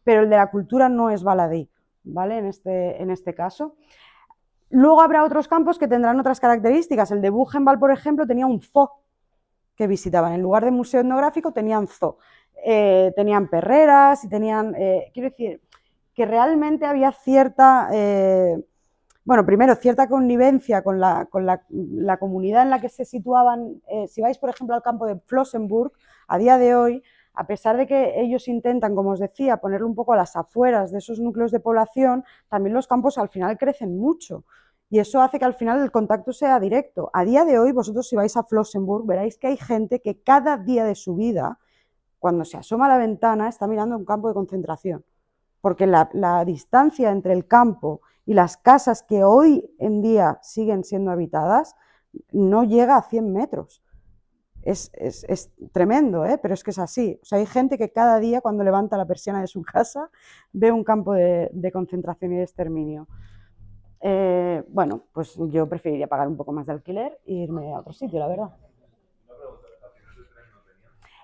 pero el de la cultura no es baladí, ¿vale? En este caso. Luego habrá otros campos que tendrán otras características. El de Buchenwald, por ejemplo, tenía un zoo que visitaban. En lugar de museo etnográfico tenían zoo. Tenían perreras y tenían... quiero decir, que realmente había cierta... bueno, primero, cierta connivencia con la comunidad en la que se situaban. Si vais, por ejemplo, al campo de Flossenburg, a día de hoy, a pesar de que ellos intentan, como os decía, ponerlo un poco a las afueras de esos núcleos de población, también los campos al final crecen mucho. Y eso hace que al final el contacto sea directo. A día de hoy, vosotros si vais a Flossenburg, veréis que hay gente que cada día de su vida, cuando se asoma a la ventana, está mirando un campo de concentración. Porque la distancia entre el campo y las casas que hoy en día siguen siendo habitadas no llega a 100 metros. Es tremendo, pero es que es así. O sea, hay gente que cada día cuando levanta la persiana de su casa ve un campo de concentración y de exterminio. Bueno, pues yo preferiría pagar un poco más de alquiler e irme a otro sitio, la verdad.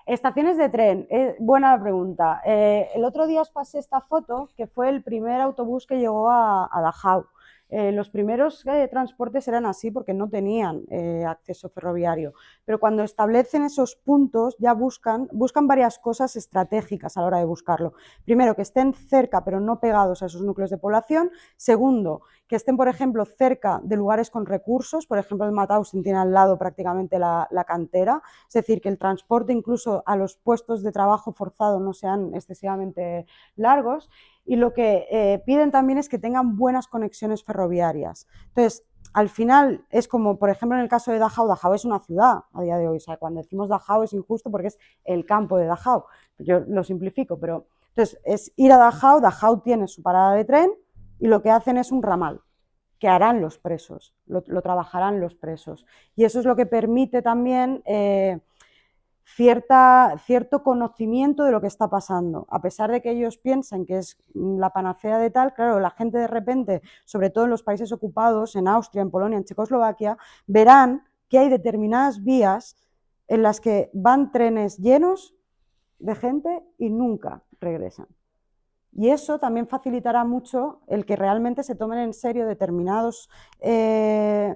Estaciones de tren, buena pregunta. El otro día os pasé esta foto, que fue el primer autobús que llegó a Dachau. Los primeros transportes eran así porque no tenían acceso ferroviario, pero cuando establecen esos puntos ya buscan varias cosas estratégicas a la hora de buscarlo. Primero, que estén cerca pero no pegados a esos núcleos de población. Segundo, que estén, por ejemplo, cerca de lugares con recursos. Por ejemplo, el Mauthausen tiene al lado prácticamente la cantera, es decir, que el transporte incluso a los puestos de trabajo forzado no sean excesivamente largos. Y lo que piden también es que tengan buenas conexiones ferroviarias. Entonces, al final es como, por ejemplo, en el caso de Dachau. Dachau es una ciudad a día de hoy. O sea, cuando decimos Dachau es injusto porque es el campo de Dachau. Yo lo simplifico, pero entonces es ir a Dachau. Dachau tiene su parada de tren y lo que hacen es un ramal que harán los presos, lo trabajarán los presos. Y eso es lo que permite también cierto conocimiento de lo que está pasando. A pesar de que ellos piensen que es la panacea de tal, claro, la gente de repente, sobre todo en los países ocupados, en Austria, en Polonia, en Checoslovaquia, verán que hay determinadas vías en las que van trenes llenos de gente y nunca regresan. Y eso también facilitará mucho el que realmente se tomen en serio determinados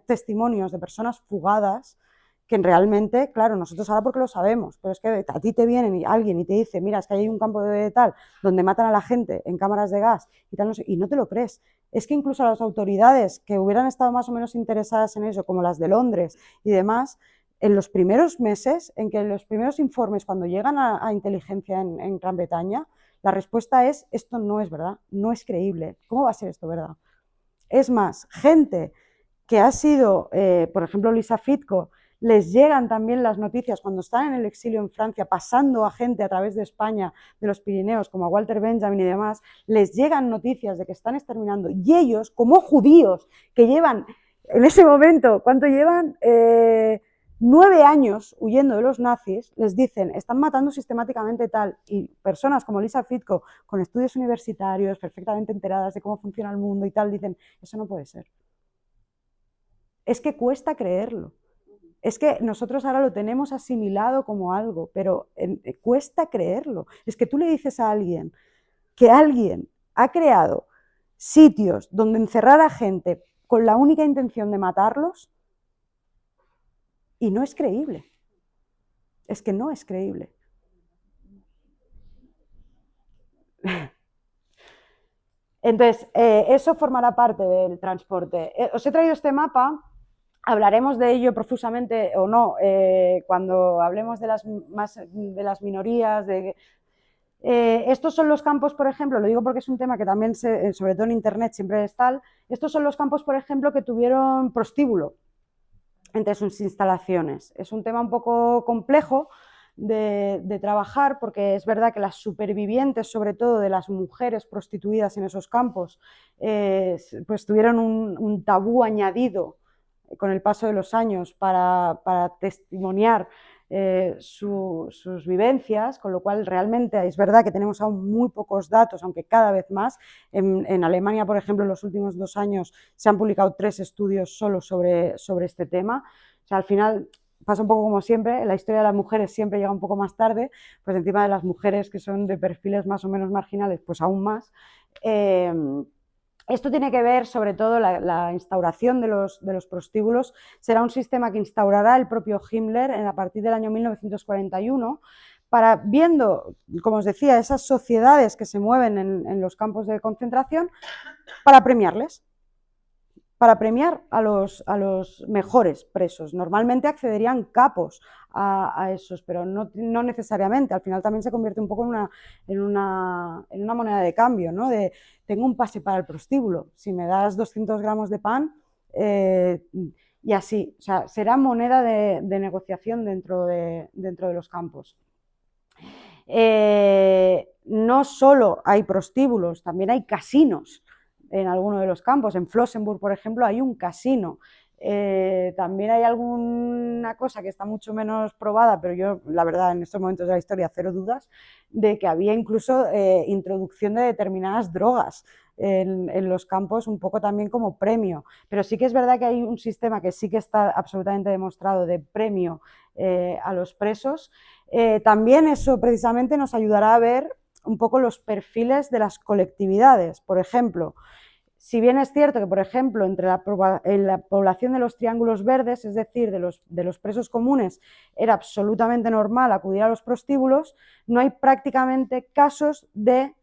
testimonios de personas fugadas, que realmente, claro, nosotros ahora porque lo sabemos, pero es que a ti te viene alguien y te dice, mira, es que hay un campo de tal donde matan a la gente en cámaras de gas y tal, no sé, y no te lo crees. Es que incluso las autoridades que hubieran estado más o menos interesadas en eso, como las de Londres y demás, en los primeros meses, en que los primeros informes, cuando llegan a inteligencia en Gran Bretaña, la respuesta es, esto no es verdad, no es creíble. ¿Cómo va a ser esto verdad? Es más, gente que ha sido, por ejemplo, Lisa Fitko, les llegan también las noticias cuando están en el exilio en Francia, pasando a gente a través de España, de los Pirineos, como a Walter Benjamin y demás, les llegan noticias de que están exterminando. Y ellos, como judíos, que llevan en ese momento, ¿cuánto llevan? 9 años huyendo de los nazis, les dicen, están matando sistemáticamente tal, y personas como Lisa Fitko, con estudios universitarios, perfectamente enteradas de cómo funciona el mundo y tal, dicen, eso no puede ser. Es que cuesta creerlo. Es que nosotros ahora lo tenemos asimilado como algo, pero cuesta creerlo. Es que tú le dices a alguien que alguien ha creado sitios donde encerrar a gente con la única intención de matarlos, y no es creíble. Es que no es creíble. Entonces, eso formará parte del transporte. Os he traído este mapa, hablaremos de ello profusamente o no cuando hablemos de las minorías. Estos son los campos, por ejemplo, lo digo porque es un tema que también, sobre todo en Internet, siempre es tal. Estos son los campos, por ejemplo, que tuvieron prostíbulo entre sus instalaciones. Es un tema un poco complejo de trabajar, porque es verdad que las supervivientes, sobre todo de las mujeres prostituidas en esos campos, pues tuvieron un tabú añadido con el paso de los años para testimoniar sus vivencias, con lo cual realmente es verdad que tenemos aún muy pocos datos, aunque cada vez más. En Alemania, por ejemplo, en los últimos 2 años se han publicado 3 estudios solo sobre este tema. O sea, al final pasa un poco como siempre, la historia de las mujeres siempre llega un poco más tarde, pues encima de las mujeres que son de perfiles más o menos marginales, pues aún más. Esto tiene que ver, sobre todo, la instauración de los prostíbulos. Será un sistema que instaurará el propio Himmler a partir del año 1941, para, viendo, como os decía, esas sociedades que se mueven en los campos de concentración, para premiarles, para premiar a los mejores presos. Normalmente accederían capos a esos, pero no necesariamente. Al final también se convierte un poco en una moneda de cambio, ¿no? Tengo un pase para el prostíbulo, si me das 200 gramos de pan, y así. O sea, será moneda de negociación dentro de los campos. No solo hay prostíbulos, también hay casinos en alguno de los campos. En Flossenburg, por ejemplo, hay un casino. También hay alguna cosa que está mucho menos probada, pero yo, la verdad, en estos momentos de la historia, cero dudas, de que había incluso introducción de determinadas drogas en los campos, un poco también como premio. Pero sí que es verdad que hay un sistema que sí que está absolutamente demostrado de premio a los presos. También eso precisamente nos ayudará a ver un poco los perfiles de las colectividades. Por ejemplo, si bien es cierto que, por ejemplo, en la población de los triángulos verdes, es decir, de los presos comunes, era absolutamente normal acudir a los prostíbulos, no hay prácticamente casos de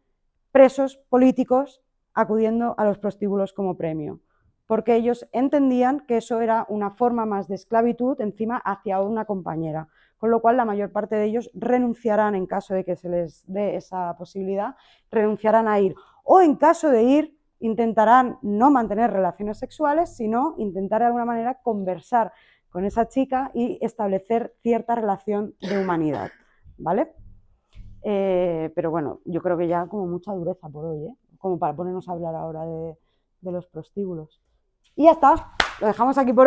presos políticos acudiendo a los prostíbulos como premio, porque ellos entendían que eso era una forma más de esclavitud encima hacia una compañera, con lo cual la mayor parte de ellos renunciarán, en caso de que se les dé esa posibilidad, renunciarán a ir, o en caso de ir, intentarán no mantener relaciones sexuales, sino intentar de alguna manera conversar con esa chica y establecer cierta relación de humanidad, ¿vale? Pero bueno, yo creo que ya como mucha dureza por hoy, ¿eh? Como para ponernos a hablar ahora de los prostíbulos. Y ya está, lo dejamos aquí por hoy.